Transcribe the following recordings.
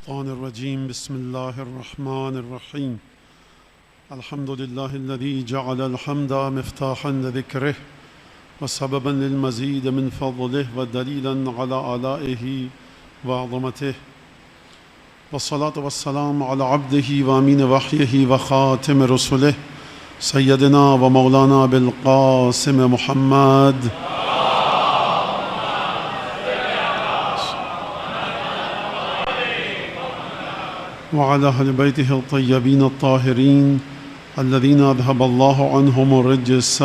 الشيطان الرجيم بسم الله الرحمن الرحيم الحمد لله الذي جعل الحمد مفتاحا لذكره وسببا للمزيد من فضله ودليلا على آلائه وعظمته والصلاة والسلام على عبده وأمين وحيه وخاتم رسله سيدنا ومولانا بالقاسم محمد وعلى أهل بيته الطيبين الطاهرين الذين أذهب الله عنهم الرجس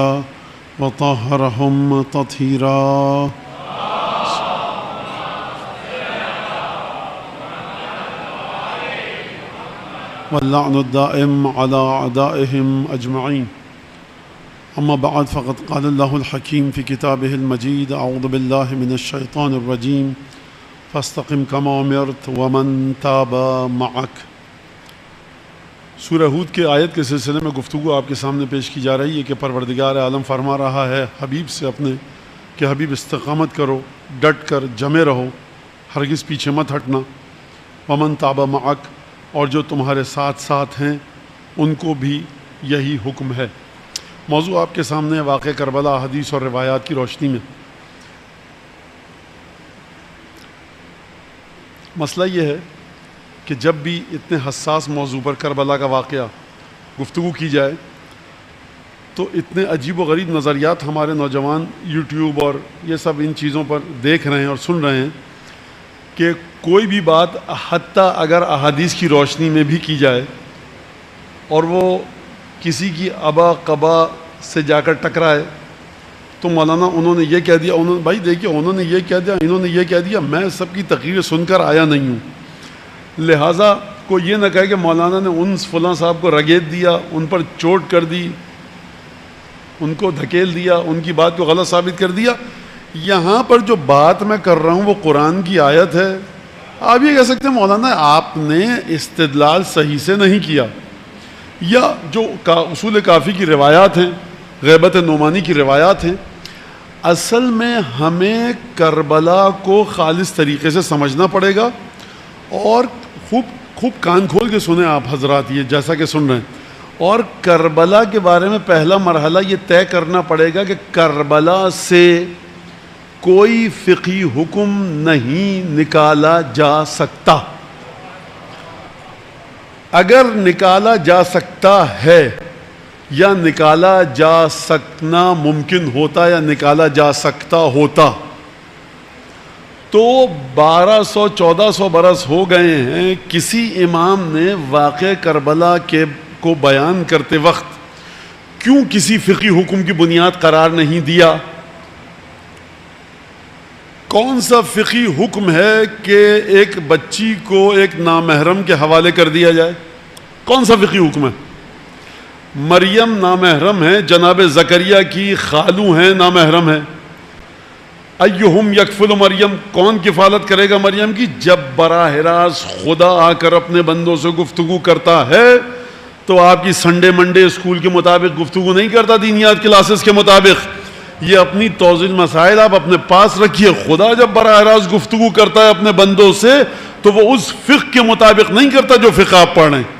وطهرهم تطهيرا واللعن الدائم على أعدائهم أجمعين. أما بعد فقد قال الله الحكيم في كتابه المجيد أعوذ بالله من الشيطان الرجيم فاستقم كما أمرت ومن تاب معك. سورہ ہود کے آیت کے سلسلے میں گفتگو آپ کے سامنے پیش کی جا رہی ہے کہ پروردگار عالم فرما رہا ہے حبیب سے اپنے کہ حبیب استقامت کرو، ڈٹ کر جمے رہو، ہرگز پیچھے مت ہٹنا. ومن تاب معک، اور جو تمہارے ساتھ ساتھ ہیں ان کو بھی یہی حکم ہے. موضوع آپ کے سامنے واقع کربلا حدیث اور روایات کی روشنی میں. مسئلہ یہ ہے کہ جب بھی اتنے حساس موضوع پر کربلا کا واقعہ گفتگو کی جائے تو اتنے عجیب و غریب نظریات ہمارے نوجوان یوٹیوب اور یہ سب ان چیزوں پر دیکھ رہے ہیں اور سن رہے ہیں کہ کوئی بھی بات حتیٰ اگر احادیث کی روشنی میں بھی کی جائے اور وہ کسی کی ابا قبا سے جا کر ٹکرائے تو مولانا انہوں نے یہ کہہ دیا، بھائی دیکھیے انہوں نے یہ کہہ دیا، انہوں نے یہ کہہ دیا، میں سب کی تقریریں سن کر آیا نہیں ہوں، لہٰذا کوئی یہ نہ کہے کہ مولانا نے ان فلاں صاحب کو رگیت دیا، ان پر چوٹ کر دی، ان کو دھکیل دیا، ان کی بات کو غلط ثابت کر دیا. یہاں پر جو بات میں کر رہا ہوں وہ قرآن کی آیت ہے. آپ یہ کہہ سکتے ہیں مولانا آپ نے استدلال صحیح سے نہیں کیا، یا جو اصول کافی کی روایات ہیں، غیبت نعمانی کی روایات ہیں. اصل میں ہمیں کربلا کو خالص طریقے سے سمجھنا پڑے گا اور خوب کان کھول کے سنیں آپ حضرات یہ جیسا کہ سن رہے ہیں. اور کربلا کے بارے میں پہلا مرحلہ یہ طے کرنا پڑے گا کہ کربلا سے کوئی فقہی حکم نہیں نکالا جا سکتا. اگر نکالا جا سکتا ہے یا نکالا جا سکنا ممکن ہوتا یا نکالا جا سکتا ہوتا تو 1200-1400 برس ہو گئے ہیں کسی امام نے واقع کربلا کو بیان کرتے وقت کیوں کسی فقہی حکم کی بنیاد قرار نہیں دیا؟ کون سا فقہی حکم ہے کہ ایک بچی کو ایک نامحرم کے حوالے کر دیا جائے؟ کون سا فقہی حکم ہے؟ مریم نامحرم ہے، جناب زکریا کی خالو ہیں نامحرم ہے. ایہم یکفل مریم، کون کفالت کرے گا مریم کی؟ جب براہ راست خدا آ کر اپنے بندوں سے گفتگو کرتا ہے تو آپ کی سنڈے منڈے اسکول کے مطابق گفتگو نہیں کرتا، دینیات کلاسز کے مطابق. یہ اپنی توضیح مسائل آپ اپنے پاس رکھیے. خدا جب براہ راست گفتگو کرتا ہے اپنے بندوں سے تو وہ اس فقہ کے مطابق نہیں کرتا جو فقہ آپ پڑھ رہے ہیں.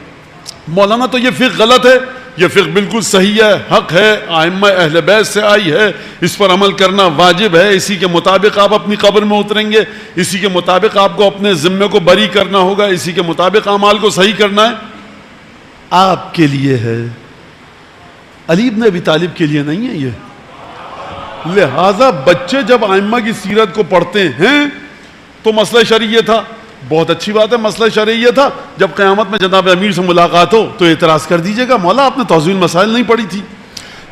مولانا تو یہ فقہ غلط ہے، یہ فقہ بالکل صحیح ہے، حق ہے، ائمہ اہل بیت سے آئی ہے، اس پر عمل کرنا واجب ہے، اسی کے مطابق آپ اپنی قبر میں اتریں گے، اسی کے مطابق آپ کو اپنے ذمے کو بری کرنا ہوگا، اسی کے مطابق اعمال کو صحیح کرنا ہے. آپ کے لیے ہے، علی بن ابی طالب کے لیے نہیں ہے یہ. لہٰذا بچے جب ائمہ کی سیرت کو پڑھتے ہیں تو مسئلہ شرعی تھا، بہت اچھی بات ہے، مسئلہ شرعی یہ تھا. جب قیامت میں جناب امیر سے ملاقات ہو تو اعتراض کر دیجیے گا مولا آپ نے توضیح مسائل نہیں پڑھی تھی.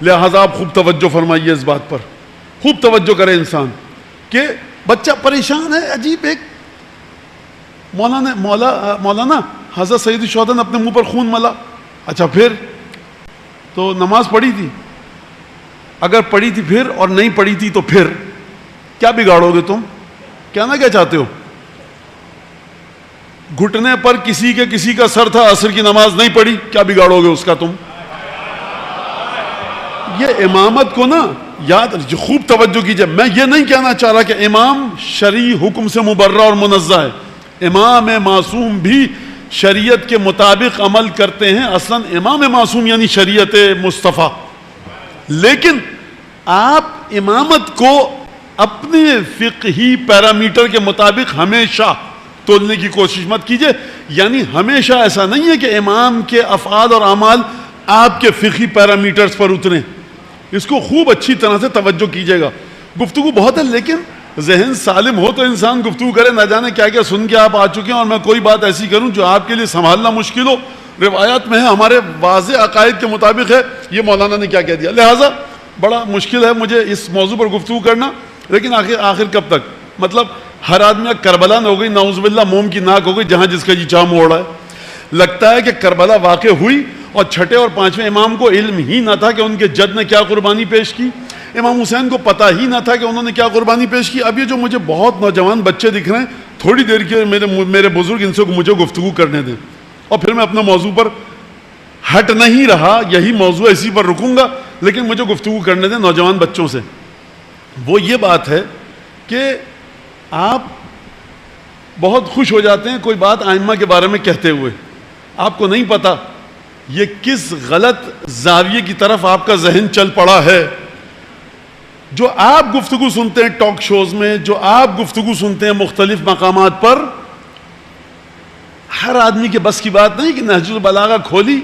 لہٰذا آپ خوب توجہ فرمائیے اس بات پر، خوب توجہ کرے انسان کہ بچہ پریشان ہے. عجیب ایک مولانا حضرت سید الشہداء نے اپنے منہ پر خون ملا. اچھا پھر تو نماز پڑھی تھی؟ اگر پڑھی تھی پھر، اور نہیں پڑھی تھی تو پھر کیا بگاڑو گے تم؟ کہنا کیا چاہتے ہو؟ گھٹنے پر کسی کا سر تھا، عصر کی نماز نہیں پڑھی، کیا بگاڑو گے اس کا تم؟ یہ امامت کو نا یاد خوب توجہ کیجئے. میں یہ نہیں کہنا چاہ رہا کہ امام شرعی حکم سے مبرہ اور منزہ ہے. امام معصوم بھی شریعت کے مطابق عمل کرتے ہیں. اصلاً امام معصوم یعنی شریعت مصطفیٰ. لیکن آپ امامت کو اپنے فقہی پیرامیٹر کے مطابق ہمیشہ تولنے کی کوشش مت کیجئے. یعنی ہمیشہ ایسا نہیں ہے کہ امام کے افعال اور اعمال آپ کے فقہی پیرامیٹرز پر اتریں. اس کو خوب اچھی طرح سے توجہ کیجئے گا. گفتگو بہت ہے لیکن ذہن سالم ہو تو انسان گفتگو کرے. نہ جانے کیا کیا سن کے آپ آ چکے ہیں اور میں کوئی بات ایسی کروں جو آپ کے لیے سنبھالنا مشکل ہو. روایات میں ہے, ہمارے واضح عقائد کے مطابق ہے, یہ مولانا نے کیا کہہ دیا. لہٰذا بڑا مشکل ہے مجھے اس موضوع پر گفتگو کرنا. لیکن آخر کب تک, مطلب ہر آدمی کربلا نہ ہو گئی, نعوذ باللہ موم کی ناک ہو گئی جہاں جس کا جی چاہ موڑ رہا ہے. لگتا ہے کہ کربلا واقع ہوئی اور چھٹے اور پانچویں امام کو علم ہی نہ تھا کہ ان کے جد نے کیا قربانی پیش کی. امام حسین کو پتہ ہی نہ تھا کہ انہوں نے کیا قربانی پیش کی. اب یہ جو مجھے بہت نوجوان بچے دکھ رہے ہیں, تھوڑی دیر کے میرے بزرگ ان سے مجھے گفتگو کرنے دیں اور پھر میں اپنے موضوع پر ہٹ نہیں رہا, یہی موضوع اسی پر رکوں گا, لیکن مجھے گفتگو کرنے دیں نوجوان بچوں سے. وہ یہ بات ہے کہ آپ بہت خوش ہو جاتے ہیں کوئی بات ائمہ کے بارے میں کہتے ہوئے. آپ کو نہیں پتا یہ کس غلط زاویے کی طرف آپ کا ذہن چل پڑا ہے. جو آپ گفتگو سنتے ہیں ٹاک شوز میں, جو آپ گفتگو سنتے ہیں مختلف مقامات پر, ہر آدمی کے بس کی بات نہیں کہ نہج البلاغہ کھولی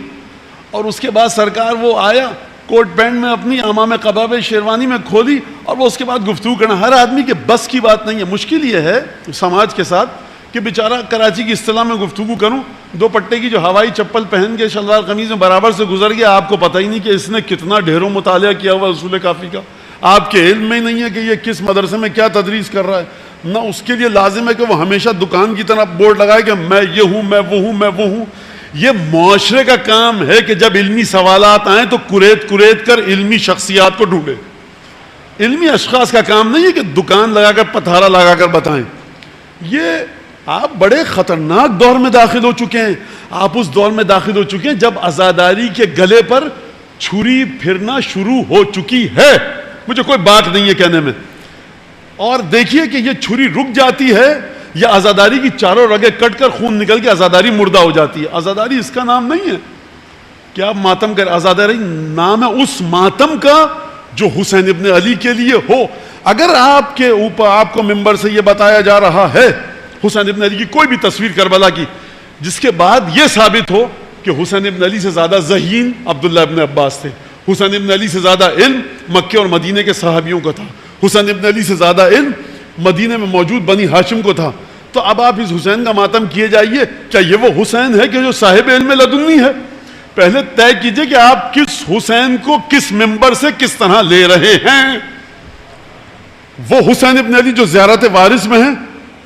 اور اس کے بعد سرکار وہ آیا کوٹ پینٹ میں اپنی امام قبا شیروانی میں کھولی اور وہ اس کے بعد گفتگو کرنا. ہر آدمی کے بس کی بات نہیں ہے. مشکل یہ ہے سماج کے ساتھ کہ بیچارہ کراچی کی اصطلاح میں گفتگو کروں, دو پٹے کی جو ہوائی چپل پہن کے شلوار قمیض میں برابر سے گزر گیا, آپ کو پتہ ہی نہیں کہ اس نے کتنا ڈھیروں مطالعہ کیا ہوا اصول کافی کا. آپ کے علم میں ہی نہیں ہے کہ یہ کس مدرسے میں کیا تدریس کر رہا ہے. نہ اس کے لیے لازم ہے کہ وہ ہمیشہ دکان کی طرح بورڈ لگائے کہ میں یہ ہوں, میں وہ ہوں, میں وہ ہوں. یہ معاشرے کا کام ہے کہ جب علمی سوالات آئیں تو کریت کر علمی شخصیات کو ڈھونڈے. علمی اشخاص کا کام نہیں ہے کہ دکان لگا کر پتھارا لگا کر بتائیں. یہ آپ بڑے خطرناک دور میں داخل ہو چکے ہیں. آپ اس دور میں داخل ہو چکے ہیں جب عزاداری کے گلے پر چھری پھرنا شروع ہو چکی ہے. مجھے کوئی بات نہیں ہے کہنے میں. اور دیکھیے کہ یہ چھری رک جاتی ہے یا عزاداری کی چاروں رگیں کٹ کر خون نکل کے عزاداری مردہ ہو جاتی ہے. عزاداری اس کا نام نہیں ہے کہ آپ ماتم کر. عزاداری نام ہے اس ماتم کا جو حسین ابن علی کے لیے ہو. اگر آپ کے اوپر آپ کو ممبر سے یہ بتایا جا رہا ہے حسین ابن علی کی کوئی بھی تصویر کربلا کی, جس کے بعد یہ ثابت ہو کہ حسین ابن علی سے زیادہ ذہین عبداللہ ابن عباس تھے, حسین ابن علی سے زیادہ علم مکے اور مدینے کے صحابیوں کو تھا, حسین ابن علی سے زیادہ علم مدینے میں موجود بنی ہاشم کو تھا, تو اب آپ اس حسین کا ماتم کیے جائیے. کیا یہ وہ حسین ہے کہ جو صاحب علم لدنی ہے؟ پہلے طے کیجئے کہ آپ کس حسین کو کس ممبر سے کس طرح لے رہے ہیں. وہ حسین ابن علی جو زیارت وارث میں ہیں,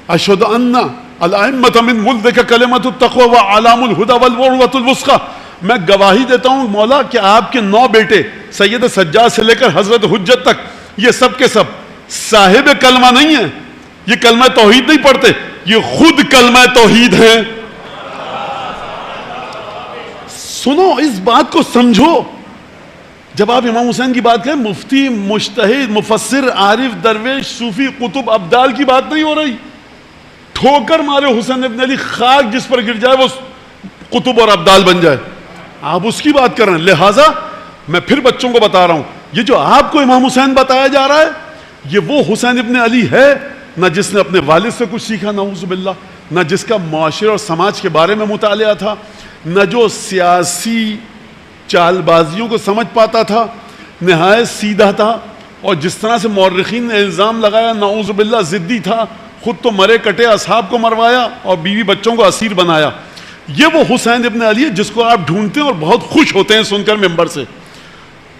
اشہد ان الائمۃ من ولدک کلمۃ التقوی وعلام الہدی والعروۃ الوثقی, میں گواہی دیتا ہوں مولا کہ آپ کے 9 بیٹے سید سجاد سے لے کر حضرت حجت تک یہ سب کے سب صاحب کلمہ نہیں ہیں. یہ کلمہ توحید نہیں پڑھتے, یہ خود کلمہ توحید ہیں. سنو, اس بات کو سمجھو. جب آپ امام حسین کی بات کریں, مفتی, مجتہد, مفسر, عارف, درویش, صوفی, قطب, ابدال کی بات نہیں ہو رہی. ٹھوکر مارے حسین ابن علی, خاک جس پر گر جائے وہ قطب اور ابدال بن جائے, آپ اس کی بات کر رہے ہیں. لہٰذا میں پھر بچوں کو بتا رہا ہوں, یہ جو آپ کو امام حسین بتایا جا رہا ہے یہ وہ حسین ابن علی ہے نہ جس نے اپنے والد سے کچھ سیکھا نعوذ باللہ, نہ جس کا معاشرے اور سماج کے بارے میں مطالعہ تھا, نہ جو سیاسی چال بازیوں کو سمجھ پاتا تھا, نہایت سیدھا تھا, اور جس طرح سے مورخین نے الزام لگایا نعوذ باللہ ضدی تھا, خود تو مرے کٹے اصحاب کو مروایا اور بیوی بچوں کو اسیر بنایا. یہ وہ حسین ابن علی ہے جس کو آپ ڈھونڈتے ہیں اور بہت خوش ہوتے ہیں سن کر ممبر سے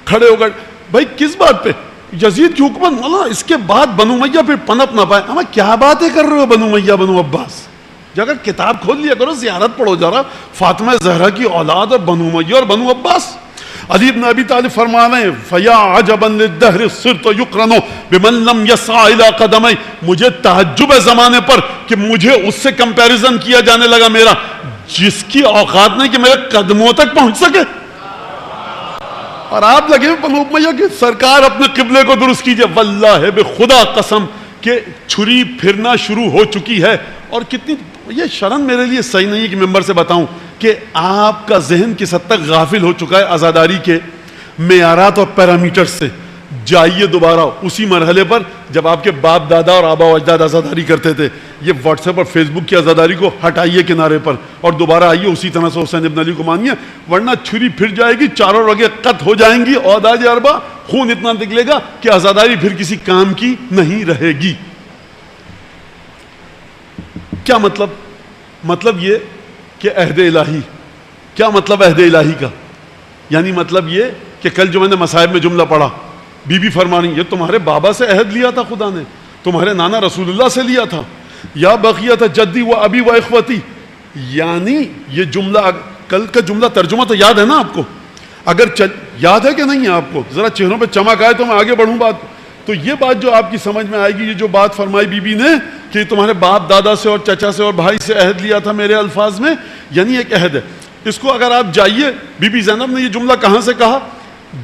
کھڑے ہو کر. بھائی کس بات پہ؟ یزید کی حکومت, مولا اس کے بعد بنو امیہ پھر پنپ نہ پائے. ہمیں کیا باتیں کر رہے ہو بنو امیہ بنو عباس؟ جگہ کتاب کھول لیا کرو, زیارت پڑھو ذرا فاطمہ زہرا کی اولاد اور بنو امیہ اور بنو عباس. علی بن ابی طالب فرما رہے ہیں فیا عجبا للدہر صرت یقرن بمن لم یسعى الى قدمی, مجھے تعجب ہے زمانے پر کہ مجھے اس سے کمپیریزن کیا جانے لگا میرا جس کی اوقات نہیں کہ میرے قدموں تک پہنچ سکے. اور آپ لگے بنو امیہ کہ سرکار اپنے قبلے کو درست کیجئے. واللہ بخدا قسم کہ چھری پھرنا شروع ہو چکی ہے. اور کتنی یہ شرن میرے لیے صحیح نہیں ہے کہ ممبر سے بتاؤں کہ آپ کا ذہن کس حد تک غافل ہو چکا ہے عزاداری کے معیارات اور پیرامیٹر سے. جائیے دوبارہ اسی مرحلے پر جب آپ کے باپ دادا اور آبا و اجداد عزاداری کرتے تھے. یہ واٹس ایپ اور فیس بک کی عزاداری کو ہٹائیے کنارے پر اور دوبارہ آئیے اسی طرح سے حسین ابن علی کو مانیے, ورنہ چھری پھر جائے گی, چاروں رگیں قط ہو جائیں گی, اوداج اربا خون اتنا نکلے گا کہ عزاداری پھر کسی کام کی نہیں رہے گی. کیا مطلب؟ مطلب یہ کہ عہد الہی. کیا مطلب عہد الہی کا؟ یعنی مطلب یہ کہ کل جو میں نے مصائب میں جملہ پڑھا, بی بی فرما رہی یہ تمہارے بابا سے عہد لیا تھا خدا نے, تمہارے نانا رسول اللہ سے لیا تھا, یا بقیت جدی و ابی و اخوتی. یعنی یہ جملہ کل کا جملہ ترجمہ تو یاد ہے نا آپ کو؟ اگر یاد ہے کہ نہیں ہے آپ کو؟ ذرا چہروں پہ چمک آئے تو میں آگے بڑھوں بات. تو یہ بات جو آپ کی سمجھ میں آئے گی, یہ جو بات فرمائی بی بی نے کہ تمہارے باپ دادا سے اور چچا سے اور بھائی سے عہد لیا تھا میرے الفاظ میں, یعنی ایک عہد ہے. اس کو اگر آپ جائیے, بی بی زینب نے یہ جملہ کہاں سے کہا؟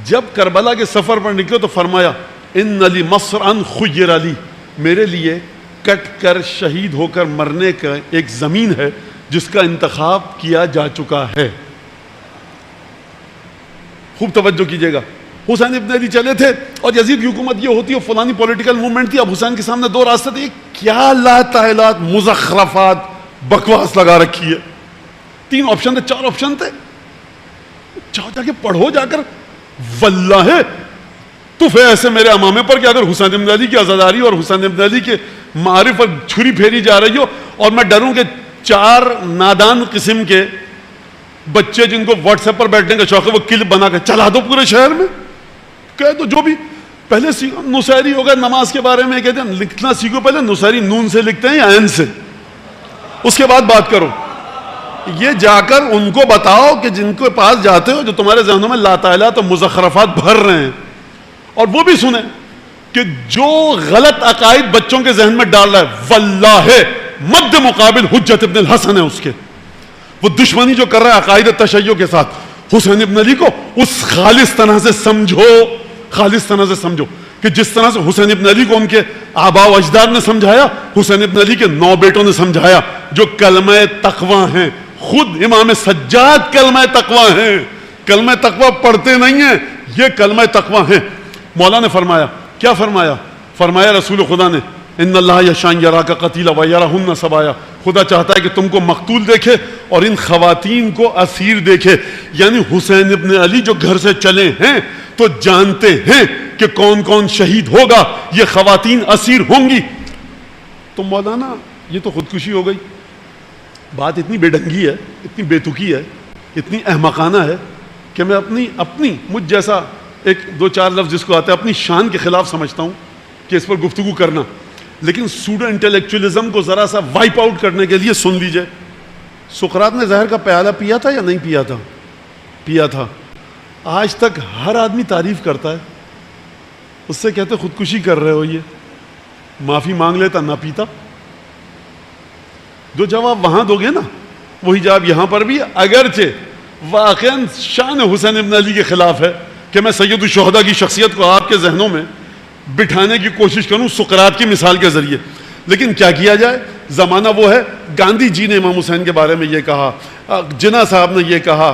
جب کربلا کے سفر پر نکلے تو فرمایا ان علی مصرعن خیر علی, میرے لیے کٹ کر شہید ہو کر مرنے کا ایک زمین ہے جس کا انتخاب کیا جا چکا ہے. خوب توجہ کیجیے گا. حسین ابن علی چلے تھے اور یزید کی حکومت یہ ہوتی ہے, فلانی پولیٹیکل موومنٹ تھی. اب حسین کے سامنے دو راستے تھے, کیا لا تعلیات مزخرفات بکواس لگا رکھی ہے. 3 آپشن تھے, 4 آپشن تھے. جاؤ جا کے پڑھو جا کر, واللہ تف ہے ایسے میرے امامے پر کہ اگر حسین ابن علی کی عزاداری اور حسین ابن علی کے معارف پر چھری پھیری جا رہی ہو, اور میں ڈروں کہ 4 نادان قسم کے بچے جن کو واٹس ایپ پر بیٹھنے کا شوق ہے وہ کلپ بنا کے چلا دو پورے شہر میں. کہہ دو جو بھی پہلے نصیری ہوگا نماز کے بارے میں کہتے ہیں لکھنا سیکھو, پہلے نصیری نون سے لکھتے ہیں یا عین سے, اس کے بعد بات کرو. یہ جا کر ان کو بتاؤ کہ جن کے پاس جاتے ہو جو تمہارے ذہنوں میں لا تعلیات اور مزخرفات بھر رہے ہیں, اور وہ بھی سنیں کہ جو غلط عقائد بچوں کے ذہن میں ڈال رہا ہے واللہ مد مقابل حجت ابن الحسن ہے اس کے. وہ دشمنی جو کر رہا ہے عقائد تشیع کے ساتھ حسین ابن علی کو, اس خالص طرح سے سمجھو, خالص طرح سے سمجھو کہ جس طرح سے حسین ابن علی کو ان کے آبا و اجداد نے سمجھایا, حسین ابن علی کے 9 بیٹوں نے سمجھایا جو کلمہ تقوی ہیں. خود امام سجاد کلمہ تقوی ہیں, کلمہ تقوی پڑھتے نہیں ہیں, یہ کلمہ تقوی ہیں. مولا نے فرمایا, کیا فرمایا؟ فرمایا رسول خدا نے ان اللہ یشان یراک قتیلا و یرہن سبایا, خدا چاہتا ہے کہ تم کو مقتول دیکھے اور ان خواتین کو اسیر دیکھے. یعنی حسین ابن علی جو گھر سے چلے ہیں تو جانتے ہیں کہ کون کون شہید ہوگا, یہ خواتین اسیر ہوں گی. تو مولانا یہ تو خودکشی ہو گئی. بات اتنی بے ڈنگی ہے, اتنی بے تکی ہے, اتنی احمقانہ ہے کہ میں اپنی مجھ جیسا 1-2-4 لفظ جس کو آتا ہے اپنی شان کے خلاف سمجھتا ہوں کہ اس پر گفتگو کرنا. لیکن سوڈو انٹلیکچوئلزم کو ذرا سا وائپ آؤٹ کرنے کے لیے سن لیجئے. سقراط نے زہر کا پیالہ پیا تھا یا نہیں پیا تھا؟ پیا تھا. آج تک ہر آدمی تعریف کرتا ہے, اس سے کہتے خودکشی کر رہے ہو, یہ معافی مانگ لیتا نہ پیتا. جو جواب وہاں دو گے نا وہی جواب یہاں پر بھی ہے, اگرچہ واقعاً شان حسین ابن علی کے خلاف ہے کہ میں سید الشہداء کی شخصیت کو آپ کے ذہنوں میں بٹھانے کی کوشش کروں سقراط کی مثال کے ذریعے. لیکن کیا کیا جائے, زمانہ وہ ہے. گاندھی جی نے امام حسین کے بارے میں یہ کہا, جناح صاحب نے یہ کہا,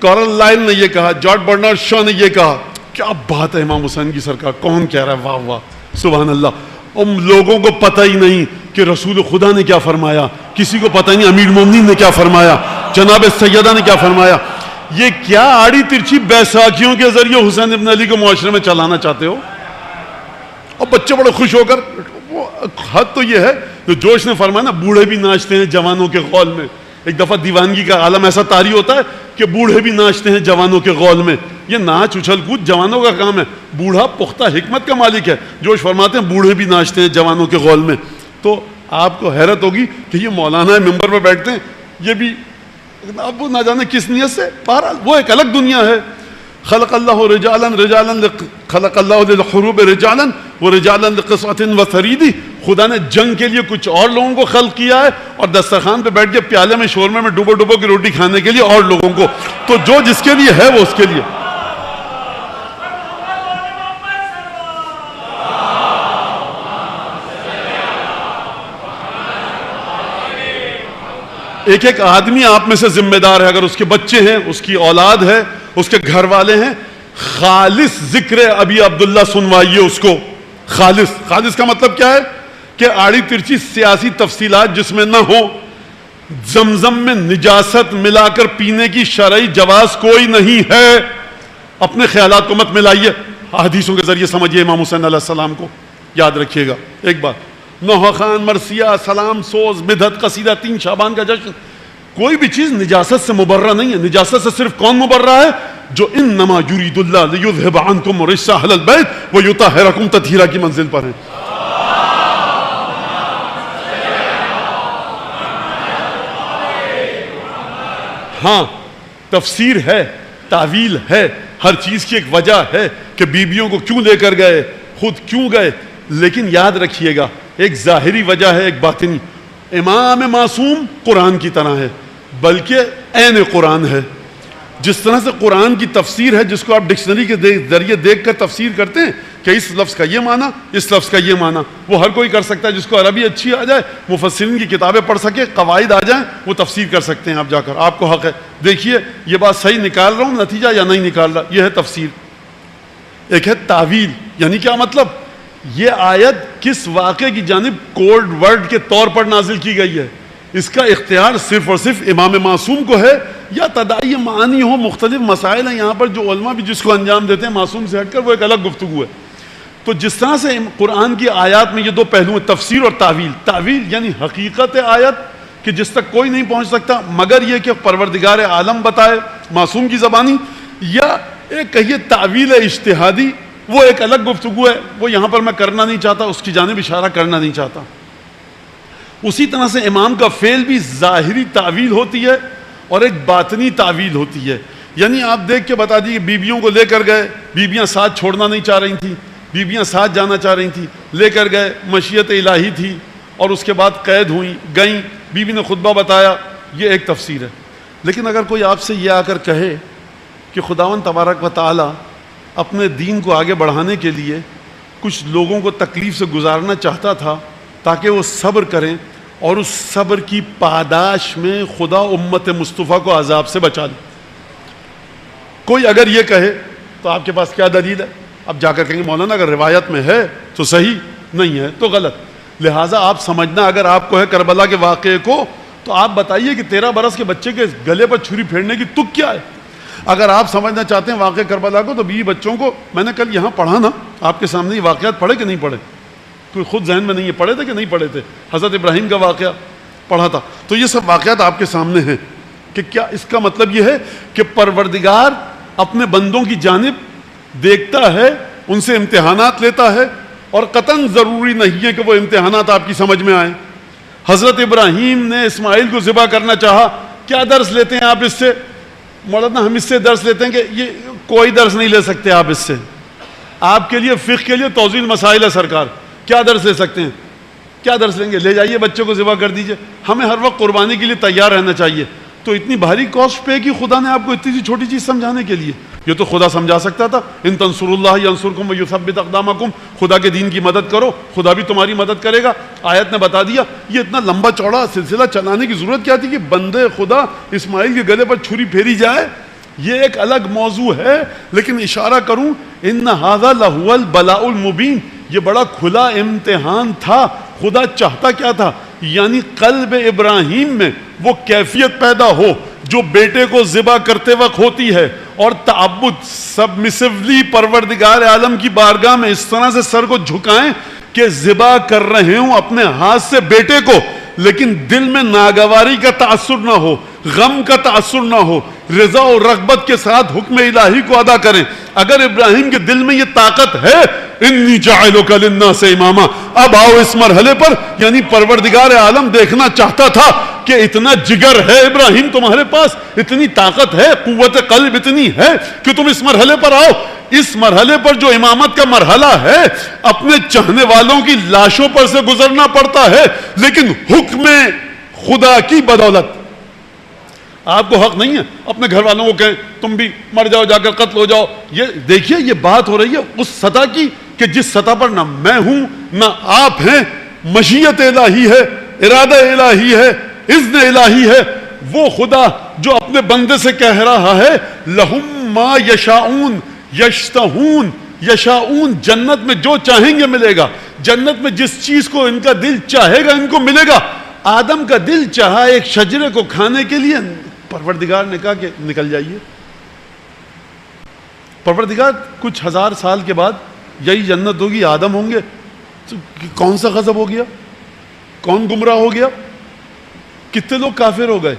کارل لائل نے یہ کہا, جارج برنارڈ شاہ نے یہ کہا. کیا بات ہے امام حسین کی سرکار, کون کہہ رہا ہے, واہ واہ سبحان اللہ. ان لوگوں کو پتہ ہی نہیں کہ رسول خدا نے کیا فرمایا, کسی کو پتہ ہی نہیں امیر المومنین نے کیا فرمایا, جناب سیدہ نے کیا فرمایا. یہ کیا آڑی ترچھی بیساکھیوں کے ذریعے حسین ابن علی کو معاشرے میں چلانا چاہتے ہو؟ اور بچے بڑے خوش ہو کر, حد تو یہ ہے جو جوش نے فرمایا نا, بوڑھے بھی ناچتے ہیں جوانوں کے غول میں. ایک دفعہ دیوانگی کا عالم ایسا طاری ہوتا ہے کہ بوڑھے بھی ناچتے ہیں جوانوں کے غول میں. یہ ناچ اچھل کود جوانوں کا کام ہے, بوڑھا پختہ حکمت کا مالک ہے. جوش فرماتے ہیں بوڑھے بھی ناچتے ہیں جوانوں کے غول میں. تو آپ کو حیرت ہوگی کہ یہ مولانا ممبر پہ بیٹھتے ہیں, یہ بھی اب نہ جانے کس نیت سے. بہرحال وہ ایک الگ دنیا ہے. خلق اللہ رجالا خلق اللہ للحروب رجالا ورجالا لقصعۃ وثرید. خدا نے جنگ کے لیے کچھ اور لوگوں کو خلق کیا ہے, اور دسترخوان پہ بیٹھ کے پیالے میں شورمے میں ڈوبو ڈوبو کی روٹی کھانے کے لیے اور لوگوں کو. تو جو جس کے لیے ہے وہ اس کے لیے. ایک ایک آدمی آپ میں سے ذمہ دار ہے. اگر اس کے بچے ہیں, اس کی اولاد ہے, اس کے گھر والے ہیں, خالص ذکر ابی عبداللہ سنوائیے اس کو. خالص کا مطلب کیا ہے کہ آڑی ترچی سیاسی تفصیلات جس میں نہ ہو. زمزم میں نجاست ملا کر پینے کی شرعی جواز کوئی نہیں ہے. اپنے خیالات کو مت ملائیے, حدیثوں کے ذریعے سمجھیے امام حسین علیہ السلام کو. یاد رکھیے گا ایک بات, نوحہ خان, مرثیہ, سلام سوز, بدعت, قصیدہ, 3 شعبان کا جشن, کوئی بھی چیز نجاست سے مبرہ نہیں ہے. نجاست سے صرف کون مبرہ ہے؟ جو انما یرید اللہ لیذھب عنکم الرجس اہل البیت ویطہرکم تطہیرا کی منزل پر ہیں. ہاں تفسیر ہے, تعویل ہے, ہر چیز کی ایک وجہ ہے کہ بیویوں کو کیوں لے کر گئے, خود کیوں گئے, لیکن یاد رکھیے گا ایک ظاہری وجہ ہے, ایک باطنی. امام معصوم قرآن کی طرح ہے, بلکہ عین قرآن ہے. جس طرح سے قرآن کی تفسیر ہے جس کو آپ ڈکشنری کے ذریعے دیکھ کر تفسیر کرتے ہیں کہ اس لفظ کا یہ معنی, اس لفظ کا یہ معنی, وہ ہر کوئی کر سکتا ہے. جس کو عربی اچھی آ جائے, مفسرین کی کتابیں پڑھ سکے, قواعد آ جائیں, وہ تفسیر کر سکتے ہیں. آپ جا کر, آپ کو حق ہے. دیکھیے یہ بات صحیح نکال رہا ہوں نتیجہ یا نہیں نکال رہا, یہ ہے تفسیر. ایک ہے تعویل, یعنی کیا مطلب, یہ آیت کس واقعے کی جانب کوڈ ورڈ کے طور پر نازل کی گئی ہے, اس کا اختیار صرف اور صرف امام معصوم کو ہے, یا تداعی معانی ہو. مختلف مسائل ہیں یہاں پر جو علماء بھی جس کو انجام دیتے ہیں معصوم سے ہٹ کر, وہ ایک الگ گفتگو ہے. تو جس طرح سے قرآن کی آیات میں یہ 2 پہلو ہیں, تفسیر اور تعویل. تعویل یعنی حقیقت آیت کہ جس تک کوئی نہیں پہنچ سکتا مگر یہ کہ پروردگار عالم بتائے معصوم کی زبانی, یا ایک کہیے تعویل اجتہادی, وہ ایک الگ گفتگو ہے, وہ یہاں پر میں کرنا نہیں چاہتا, اس کی جانب اشارہ کرنا نہیں چاہتا. اسی طرح سے امام کا فعل بھی ظاہری تعویل ہوتی ہے اور ایک باطنی تعویل ہوتی ہے. یعنی آپ دیکھ کے بتا دیجیے, بیویوں کو لے کر گئے, بیویاں ساتھ چھوڑنا نہیں چاہ رہی تھیں, بیویاں ساتھ جانا چاہ رہی تھیں, لے کر گئے, مشیت الہی تھی, اور اس کے بعد قید ہوئیں, گئیں, بیوی نے خطبہ بتایا, یہ ایک تفسیر ہے. لیکن اگر کوئی آپ سے یہ آ کر کہے کہ خداوند تبارک و تعالی اپنے دین کو آگے بڑھانے کے لیے کچھ لوگوں کو تکلیف سے گزارنا چاہتا تھا تاکہ وہ صبر کریں, اور اس صبر کی پاداش میں خدا امت مصطفیٰ کو عذاب سے بچا لے. کوئی اگر یہ کہے تو آپ کے پاس کیا دلیل ہے؟ اب جا کر کہیں گے مولانا اگر روایت میں ہے تو صحیح, نہیں ہے تو غلط. لہٰذا آپ سمجھنا اگر آپ کو ہے کربلا کے واقعے کو, تو آپ بتائیے کہ 13 برس کے بچے کے گلے پر چھری پھیرنے کی تک کیا ہے. اگر آپ سمجھنا چاہتے ہیں واقعہ کربلا کو, تو 20 بچوں کو میں نے کل یہاں پڑھا نا آپ کے سامنے, یہ واقعات پڑھے کہ نہیں پڑھے, کوئی خود ذہن میں نہیں ہے, پڑھے تھے کہ نہیں پڑھے تھے. حضرت ابراہیم کا واقعہ پڑھا تھا. تو یہ سب واقعات آپ کے سامنے ہیں کہ کیا اس کا مطلب یہ ہے کہ پروردگار اپنے بندوں کی جانب دیکھتا ہے, ان سے امتحانات لیتا ہے, اور قطعاً ضروری نہیں ہے کہ وہ امتحانات آپ کی سمجھ میں آئیں. حضرت ابراہیم نے اسماعیل کو ذبح کرنا چاہا, کیا درس لیتے ہیں آپ اس سے؟ مولانا ہم اس سے درس لیتے ہیں کہ یہ کوئی درس نہیں لے سکتے آپ اس سے. آپ کے لیے فقہ کے لیے توضیح مسائل ہے سرکار, کیا درس لے سکتے ہیں؟ کیا درس لیں گے؟ لے جائیے بچوں کو ذبح کر دیجئے. ہمیں ہر وقت قربانی کے لیے تیار رہنا چاہیے. تو اتنی بھاری کاسٹ پے کی خدا نے آپ کو اتنی سی چھوٹی چیز سمجھانے کے لیے, یہ تو خدا سمجھا سکتا تھا. ان تنصروا اللہ ینصرکم ویثبت اقدامکم, خدا کے دین کی مدد کرو خدا بھی تمہاری مدد کرے گا. آیت نے بتا دیا. یہ اتنا لمبا چوڑا سلسلہ چلانے کی ضرورت کیا تھی کہ بندے خدا اسماعیل کے گلے پر چھری پھیری جائے؟ یہ ایک الگ موضوع ہے, لیکن اشارہ کروں ان ھذا لہو البلاء المبین, یہ بڑا کھلا امتحان تھا. خدا چاہتا کیا تھا؟ یعنی قلب ابراہیم میں وہ کیفیت پیدا ہو جو بیٹے کو ذبح کرتے وقت ہوتی ہے, اور تعبد سبمسولی پروردگار عالم کی بارگاہ میں اس طرح سے سر کو جھکائیں کہ ذبح کر رہے ہوں اپنے ہاتھ سے بیٹے کو, لیکن دل میں ناگواری کا تاثر نہ ہو, غم کا تاثر نہ ہو, رضا و رغبت کے ساتھ حکم الہی کو ادا کریں. اگر ابراہیم کے دل میں یہ طاقت ہے, انی جاعلک للناس اماما, اب آؤ اس مرحلے پر, یعنی پروردگار عالم دیکھنا چاہتا تھا کہ اتنا جگر ہے ابراہیم تمہارے پاس, اتنی طاقت ہے, قوت قلب اتنی ہے کہ تم اس مرحلے پر آؤ. اس مرحلے پر جو امامت کا مرحلہ ہے, اپنے چاہنے والوں کی لاشوں پر سے گزرنا پڑتا ہے, لیکن حکم خدا کی بدولت. آپ کو حق نہیں ہے اپنے گھر والوں کو کہیں تم بھی مر جاؤ, جا کر قتل ہو جاؤ. یہ دیکھیے یہ بات ہو رہی ہے اس سطح کی کہ جس سطح پر نہ میں ہوں نہ آپ ہیں. مشیت الہی ہے, ارادہ الہی ہے, اذن الہی ہے, وہ خدا جو اپنے بندے سے کہہ رہا ہے لہم ما یشاؤن یشتہون یشاؤن، جنت میں جو چاہیں گے ملے گا، جنت میں جس چیز کو ان کا دل چاہے گا ان کو ملے گا۔ آدم کا دل چاہا ایک شجرے کو کھانے کے لیے، پروردگار نے کہا کہ نکل جائیے۔ پروردگار کچھ ہزار سال کے بعد یہی جنت ہوگی، آدم ہوں گے، کون سا غضب ہو گیا، کون گمراہ ہو گیا، کتنے لوگ کافر ہو گئے،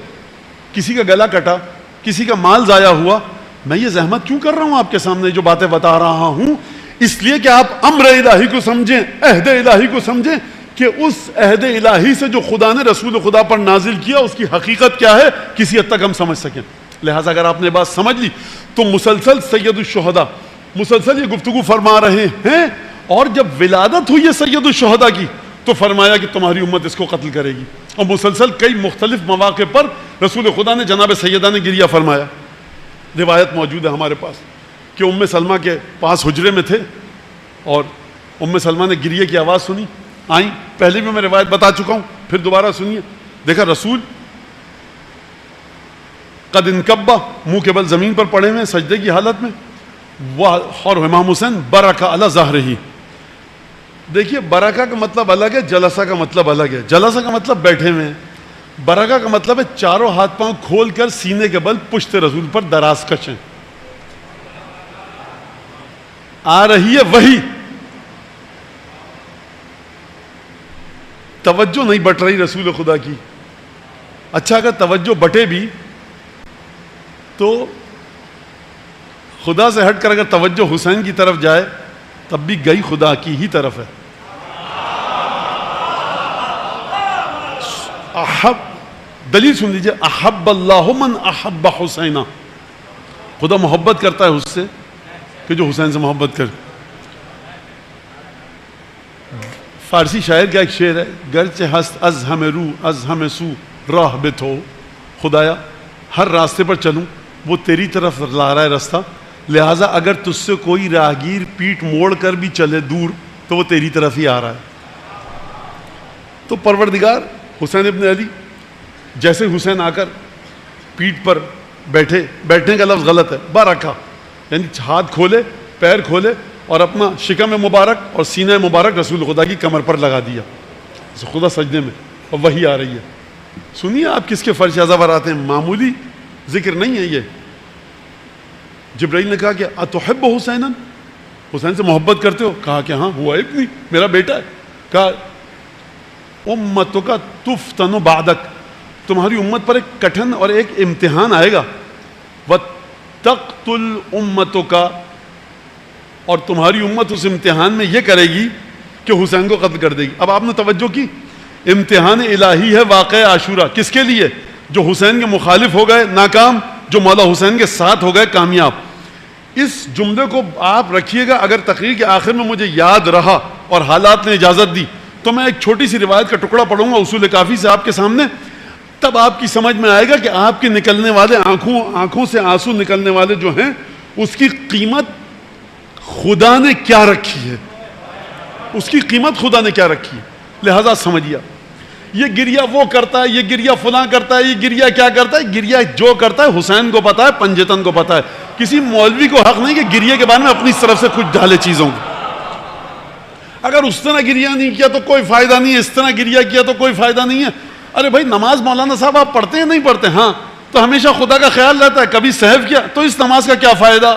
کسی کا گلا کٹا، کسی کا مال ضائع ہوا۔ میں یہ زحمت کیوں کر رہا ہوں آپ کے سامنے جو باتیں بتا رہا ہوں؟ اس لیے کہ آپ امر الہی کو سمجھیں، عہد الہی کو سمجھیں کہ اس عہد الہی سے جو خدا نے رسول خدا پر نازل کیا اس کی حقیقت کیا ہے، کسی حد تک ہم سمجھ سکیں۔ لہٰذا اگر آپ نے بات سمجھ لی تو مسلسل سید الشہداء مسلسل یہ گفتگو فرما رہے ہیں، اور جب ولادت ہوئی ہے سید الشہداء کی تو فرمایا کہ تمہاری امت اس کو قتل کرے گی، اور مسلسل کئی مختلف مواقع پر رسول خدا نے جناب سیدہ نے گریہ فرمایا۔ روایت موجود ہے ہمارے پاس کہ ام سلمہ کے پاس حجرے میں تھے اور ام سلمہ نے گریہ کی آواز سنی، آئیں، پہلے بھی میں روایت بتا چکا ہوں، پھر دوبارہ سنیے۔ دیکھا رسول قد انکبا، منہ کے بل زمین پر پڑے ہوئے سجدے کی حالت میں، اور امام حسین برکہ علی ظہرہ۔ دیکھیے برکہ کا مطلب الگ ہے، جلسہ کا مطلب الگ ہے۔ جلسہ کا مطلب بیٹھے ہوئے ہیں، برکہ کا مطلب ہے چاروں ہاتھ پاؤں کھول کر سینے کے بل پشت رسول پر دراز کشیں۔ آ رہی ہے وحی، توجہ نہیں بٹ رہی رسول خدا کی۔ اچھا اگر توجہ بٹے بھی تو خدا سے ہٹ کر اگر توجہ حسین کی طرف جائے تب بھی گئی خدا کی ہی طرف ہے۔ دلیل سن لیجیے، احب اللہ من احب حسینا، خدا محبت کرتا ہے اس سے کہ جو حسین سے محبت کرے۔ فارسی شاعر کا ایک شعر ہے، گرچہ ہست از ہم رو از ہم سو راہ بتو، خدایا ہر راستے پر چلوں وہ تیری طرف لا رہا ہے راستہ، لہٰذا اگر تجھ سے کوئی راہگیر پیٹ موڑ کر بھی چلے دور تو وہ تیری طرف ہی آ رہا ہے۔ تو پروردگار حسین ابن علی جیسے حسین آ کر پیٹھ پر بیٹھے، بیٹھنے کا لفظ غلط ہے، بارکا یعنی ہاتھ کھولے، پیر کھولے اور اپنا شکم مبارک اور سینہ مبارک رسول خدا کی کمر پر لگا دیا خدا سجدے میں، اور وہی آ رہی ہے۔ سنیے آپ کس کے فرش ازا پر آتے ہیں، معمولی ذکر نہیں ہے یہ۔ جبرائیل نے کہا کہ اتحب حسینا، حسین سے محبت کرتے ہو؟ کہا کہ ہاں، ہوا ابنی، میرا بیٹا ہے۔ کہا امتک تفتن بعدک، تمہاری امت پر ایک کٹھن اور ایک امتحان آئے گا، وتقتل امتک، اور تمہاری امت اس امتحان میں یہ کرے گی کہ حسین کو قتل کر دے گی۔ اب آپ نے توجہ کی، امتحان الہی ہے واقعہ عاشورہ، کس کے لیے؟ جو حسین کے مخالف ہو گئے ناکام، جو مولا حسین کے ساتھ ہو گئے کامیاب۔ اس جملے کو آپ رکھیے گا، اگر تقریر کے آخر میں مجھے یاد رہا اور حالات نے اجازت دی تو میں ایک چھوٹی سی روایت کا ٹکڑا پڑھوں گا اصول کافی سے آپ کے سامنے، تب آپ کی سمجھ میں آئے گا کہ آپ کے نکلنے والے آنکھوں سے آنسو نکلنے والے جو ہیں اس کی قیمت خدا نے کیا رکھی ہے، اس کی قیمت خدا نے کیا رکھی ہے۔ لہذا سمجھیے، یہ گریہ وہ کرتا ہے، یہ گریہ فلاں کرتا ہے، یہ گریہ کیا کرتا ہے، گریہ جو کرتا ہے حسین کو پتا ہے، پنجتن کو پتا ہے، کسی مولوی کو حق نہیں کہ گریہ کے بارے میں اپنی طرف سے کچھ ڈالے چیزوں کو۔ اگر اس طرح گریہ نہیں کیا تو کوئی فائدہ نہیں ہے، اس طرح گریہ کیا تو کوئی فائدہ نہیں ہے۔ ارے بھائی نماز مولانا صاحب آپ پڑھتے ہیں نہیں پڑھتے؟ ہاں، تو ہمیشہ خدا کا خیال رہتا ہے، کبھی سہو کیا تو اس نماز کا کیا فائدہ؟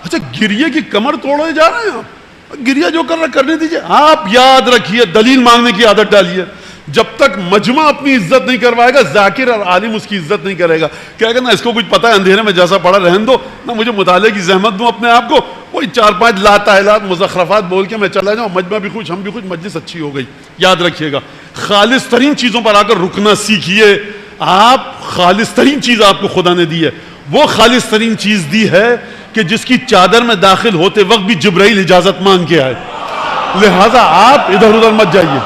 اچھا گریہ کی کمر توڑے جا رہے ہیں آپ، گریہ جو کر رہا کرنے دیجئے۔ آپ یاد رکھیے، دلیل مانگنے کی عادت ڈالیے، جب تک مجمع اپنی عزت نہیں کروائے گا ذاکر اور عالم اس کی عزت نہیں کرے گا۔ کہے گا نا اس کو کچھ پتہ ہے، اندھیرے میں جیسا پڑا رہن دو، نہ مجھے مطالعے کی زحمت دوں اپنے آپ کو، کوئی 4-5 لاتعلات مزخرفات بول کے میں چلا جاؤں، مجمع بھی خوش، ہم بھی خوش، مجلس اچھی ہو گئی۔ یاد رکھیے گا، خالص ترین چیزوں پر آ کر رکنا سیکھیے۔ آپ خالص ترین چیز آپ کو خدا نے دی ہے، وہ خالص ترین چیز دی ہے کہ جس کی چادر میں داخل ہوتے وقت بھی جبرائیل اجازت مانگ کے آئے، لہذا آپ ادھر ادھر مت جائیے۔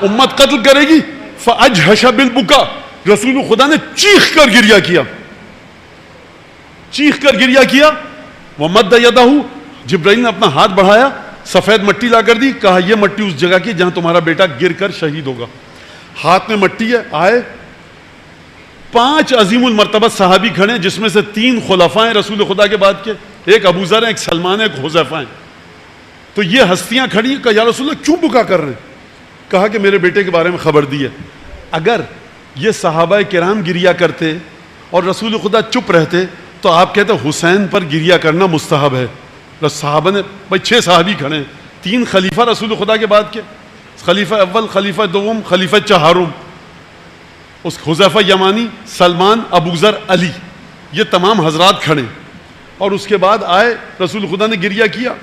امت قتل کرے گی، فاجہش بالبکا، رسول خدا نے چیخ کر گریہ کیا، چیخ کر گریہ کیا. وَمَدَّ يَدَهُ جبرائیل نے اپنا ہاتھ بڑھایا, سفید مٹی لا کر دی, کہا یہ مٹی اس جگہ کی جہاں تمہارا بیٹا گر کر شہید ہوگا. ہاتھ میں مٹی ہے, آئے 5 عظیم المرتبہ صحابی کھڑے ہیں, جس میں سے 3 خلفاء ہیں رسول خدا کے بعد کے, ایک ابو ذر ہے, ایک سلمان ہے, ایک حذیفہ ہیں. تو یہ ہستیاں کھڑی ہیں. کہا یا رسول اللہ کیوں بکا کر رہے ہیں؟ کہا کہ میرے بیٹے کے بارے میں خبر دی ہے. اگر یہ صحابہ کرام گریہ کرتے اور رسول خدا چپ رہتے تو آپ کہتے حسین پر گریہ کرنا مستحب ہے. صحابہ نے, بھائی 6 صحابی کھڑے ہیں, 3 خلیفہ رسول خدا کے بعد کے, خلیفہ اول, خلیفہ دوم, خلیفہ چہارم, اس حذیفہ یمانی, سلمان, ابو ذر, علی, یہ تمام حضرات کھڑے. اور اس کے بعد آئے رسول خدا نے گریہ کیا,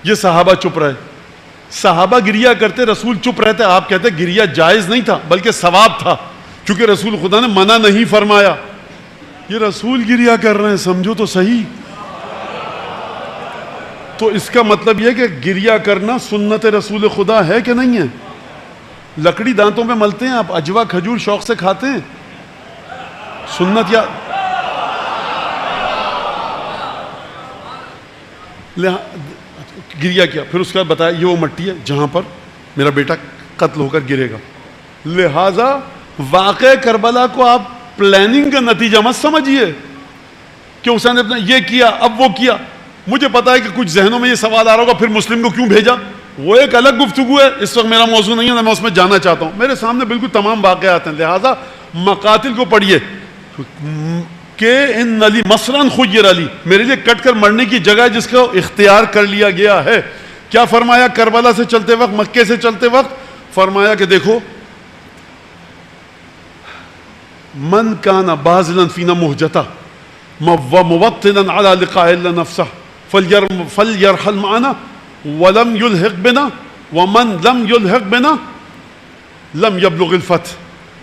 یہ صحابہ چپ رہے. صحابہ گریہ کرتے, رسول چپ رہتے, آپ کہتے گریہ جائز نہیں تھا بلکہ ثواب تھا, کیونکہ رسول خدا نے منع نہیں فرمایا. یہ رسول گریہ کر رہے ہیں, سمجھو تو صحیح. تو اس کا مطلب یہ کہ گریہ کرنا سنت رسول خدا ہے کہ نہیں ہے؟ لکڑی دانتوں پہ ملتے ہیں آپ, اجوا کھجور شوق سے کھاتے ہیں, سنت یا گریہ کیا. پھر اس کے بعد بتایا یہ وہ مٹی ہے جہاں پر میرا بیٹا قتل ہو کر گرے گا. لہذا واقع کربلا کو آپ پلاننگ کا نتیجہ مت سمجھیے کہ حسین نے یہ کیا اب وہ کیا. مجھے پتا ہے کہ کچھ ذہنوں میں یہ سوال آ رہا ہوگا پھر مسلم کو کیوں بھیجا, وہ ایک الگ گفتگو ہے, اس وقت میرا موضوع نہیں ہے, میں اس میں جانا چاہتا ہوں. میرے سامنے بالکل تمام واقعات ہیں, لہذا مقاتل کو پڑھیے کہ ان علی مثلاً خیر علی, میرے لیے کٹ کر مرنے کی جگہ جس کو اختیار کر لیا گیا ہے. کیا فرمایا کربلا سے چلتے وقت, مکے سے چلتے وقت؟ فرمایا کہ دیکھو من کان باذلا فینا مہجتا وموطنا علی لقاء اللہ نفسہ فلیرحل معنا ولم یلحق بنا ومن لم یلحق بنا لم یبلغ الفتح.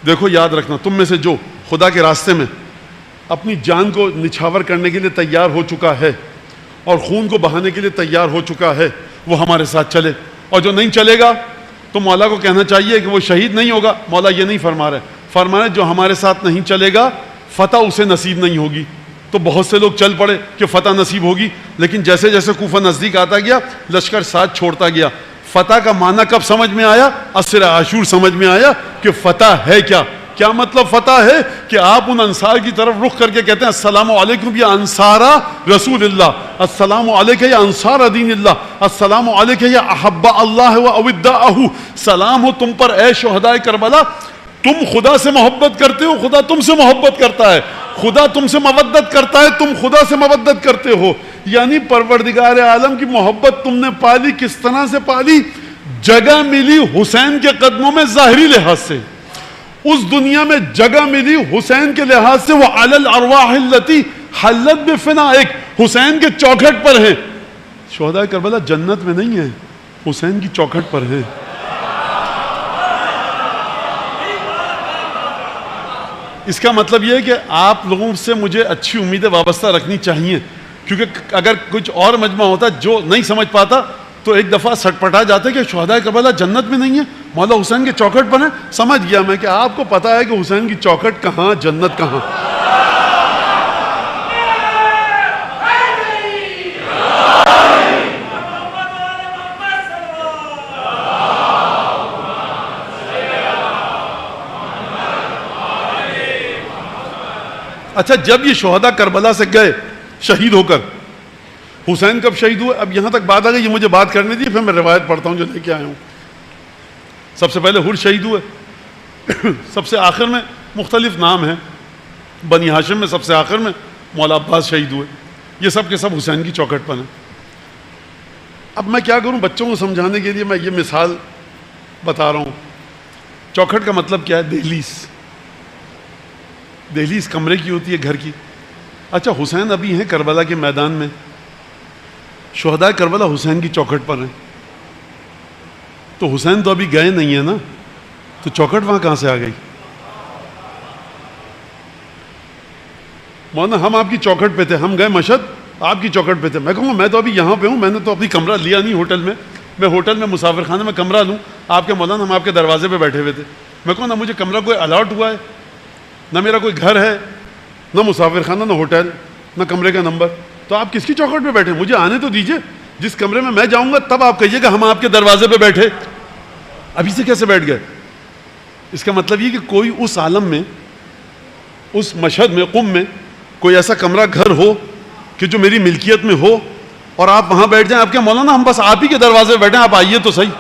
دیکھو یاد رکھنا, تم میں سے جو خدا کے راستے میں اپنی جان کو نچھاور کرنے کے لیے تیار ہو چکا ہے اور خون کو بہانے کے لیے تیار ہو چکا ہے, وہ ہمارے ساتھ چلے, اور جو نہیں چلے گا تو مولا کو کہنا چاہیے کہ وہ شہید نہیں ہوگا. مولا یہ نہیں فرما رہے, فرما رہے جو ہمارے ساتھ نہیں چلے گا فتح اسے نصیب نہیں ہوگی. تو بہت سے لوگ چل پڑے کہ فتح نصیب ہوگی, لیکن جیسے جیسے کوفہ نزدیک آتا گیا لشکر ساتھ چھوڑتا گیا. فتح کا معنی کب سمجھ میں آیا؟ عصر عاشور سمجھ میں آیا کہ فتح ہے کیا. کیا مطلب فتح ہے؟ کہ آپ ان انصار کی طرف رخ کر کے کہتے ہیں السلام علیکم یا انصارا رسول اللہ, السلام علیکم یا انصار دین اللہ, السلام علیکم یا احب اللہ و اودعہ, سلام ہو تم پر اے شہدائے کربلا, تم خدا سے محبت کرتے ہو, خدا تم سے محبت کرتا ہے, خدا تم سے مودت کرتا ہے, تم خدا سے مودت کرتے ہو. یعنی پروردگار عالم کی محبت تم نے پالی. کس طرح سے پالی؟ جگہ ملی حسین کے قدموں میں ظاہری لحاظ سے, اس دنیا میں جگہ ملی حسین کے لحاظ سے, وہ علی الارواح التی حلت بفنائک, حسین کے چوکھٹ پر ہیں. شہداء کربلا جنت میں نہیں ہیں, حسین کی چوکھٹ پر ہیں. اس کا مطلب یہ ہے کہ آپ لوگوں سے مجھے اچھی امیدیں وابستہ رکھنی چاہیے, کیونکہ اگر کچھ اور مجمع ہوتا جو نہیں سمجھ پاتا تو ایک دفعہ سٹ پٹا جاتے کہ شہداء کربلا جنت میں نہیں ہے, مولا حسین کے چوکھٹ پر ہیں. سمجھ گیا میں کہ آپ کو پتا ہے کہ حسین کی چوکھٹ کہاں, جنت کہاں. اچھا, جب یہ شہداء کربلا سے گئے شہید ہو کر, حسین کب شہید ہوئے؟ اب یہاں تک بات آ گئی, یہ مجھے بات کرنے دی, پھر میں روایت پڑھتا ہوں جو لے کے آیا ہوں. سب سے پہلے حر شہید ہوئے, سب سے آخر میں مختلف نام ہیں, بنی ہاشم میں سب سے آخر میں مولا عباس شہید ہوئے. یہ سب کے سب حسین کی چوکھٹ پر ہیں. اب میں کیا کروں, بچوں کو سمجھانے کے لیے میں یہ مثال بتا رہا ہوں. چوکھٹ کا مطلب کیا ہے؟ دہلیز. دہلیز کمرے کی ہوتی ہے, گھر کی. اچھا, حسین ابھی ہیں کربلا کے میدان میں, شہداء کربلا حسین کی چوکھٹ پر ہیں, تو حسین تو ابھی گئے نہیں ہیں نا, تو چوکھٹ وہاں کہاں سے آ گئی؟ مولانا ہم آپ کی چوکھٹ پہ تھے, ہم گئے مشہد, آپ کی چوکھٹ پہ تھے. میں کہوں میں تو ابھی یہاں پہ ہوں, میں نے تو اپنی کمرہ لیا نہیں ہوٹل میں, میں ہوٹل میں مسافر خانے میں کمرہ لوں. آپ کے مولانا ہم آپ کے دروازے پہ بیٹھے ہوئے تھے. میں کہوں نہ مجھے کمرہ کوئی الاٹ ہوا ہے, نہ میرا کوئی گھر ہے, نہ مسافر خانہ, نہ ہوٹل. نہ کمرے کا نمبر. تو آپ کس کی چوکھٹ پہ بیٹھے؟ مجھے آنے تو دیجئے. جس کمرے میں جاؤں گا تب آپ کہیے گا ہم آپ کے دروازے پہ بیٹھے. ابھی سے کیسے بیٹھ گئے؟ اس کا مطلب یہ کہ کوئی اس عالم میں، اس مشہد میں، قم میں کوئی ایسا کمرہ گھر ہو کہ جو میری ملکیت میں ہو اور آپ وہاں بیٹھ جائیں. آپ کے مولانا ہم بس آپ ہی کے دروازے پہ بیٹھے ہیں، آپ آئیے تو صحیح.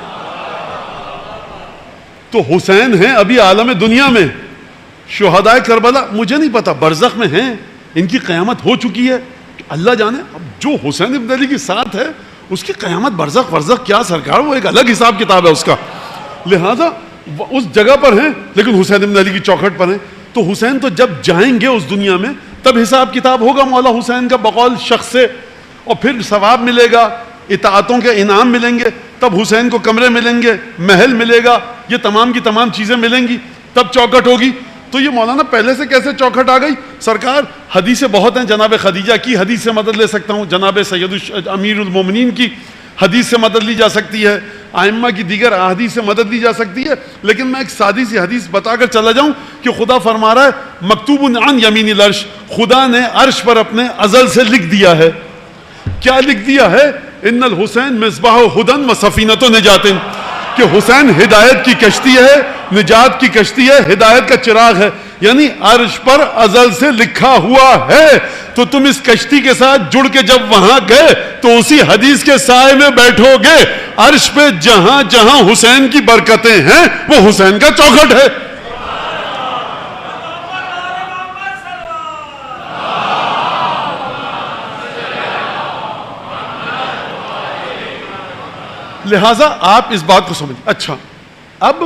تو حسین ہیں ابھی عالم دنیا میں، شہدائے کربلا مجھے نہیں پتا برزخ میں ہیں، ان کی قیامت ہو چکی ہے اللہ جانے. اب جو حسین ابن علی کے ساتھ ہے اس کی قیامت برزخ ورزخ کیا سرکار، وہ ایک الگ حساب کتاب ہے اس کا. لہذا اس جگہ پر ہیں لیکن حسین ابن علی کی چوکھٹ پر ہیں. تو حسین تو جب جائیں گے اس دنیا میں تب حساب کتاب ہوگا مولا حسین کا بقول شخص سے، اور پھر ثواب ملے گا، اطاعتوں کے انعام ملیں گے. تب حسین کو کمرے ملیں گے، محل ملے گا، یہ تمام کی تمام چیزیں ملیں گی، تب چوکھٹ ہوگی. تو یہ مولانا پہلے سے کیسے چوکھٹ آ گئی؟ سرکار حدیثیں بہت ہیں. جناب خدیجہ کی حدیث سے مدد لے سکتا ہوں، جناب سید امیر المومنین کی حدیث سے مدد لی جا سکتی ہے، ائمہ کی دیگر احادیث سے مدد لی جا سکتی ہے. لیکن میں ایک سادی سی حدیث بتا کر چلا جاؤں کہ خدا فرما رہا ہے مکتوب عن یمین العرش، خدا نے عرش پر اپنے ازل سے لکھ دیا ہے. کیا لکھ دیا ہے؟ ان الحسین مصباح ہدن و سفینۃ نجات، کہ حسین ہدایت کی کشتی ہے، نجات کی کشتی ہے، ہدایت کا چراغ ہے. یعنی عرش پر ازل سے لکھا ہوا ہے. تو تم اس کشتی کے ساتھ جڑ کے جب وہاں گئے تو اسی حدیث کے سائے میں بیٹھو گے. عرش پہ جہاں جہاں حسین کی برکتیں ہیں وہ حسین کا چوکھٹ ہے. لہٰذا آپ اس بات کو سمجھیں. اچھا، اب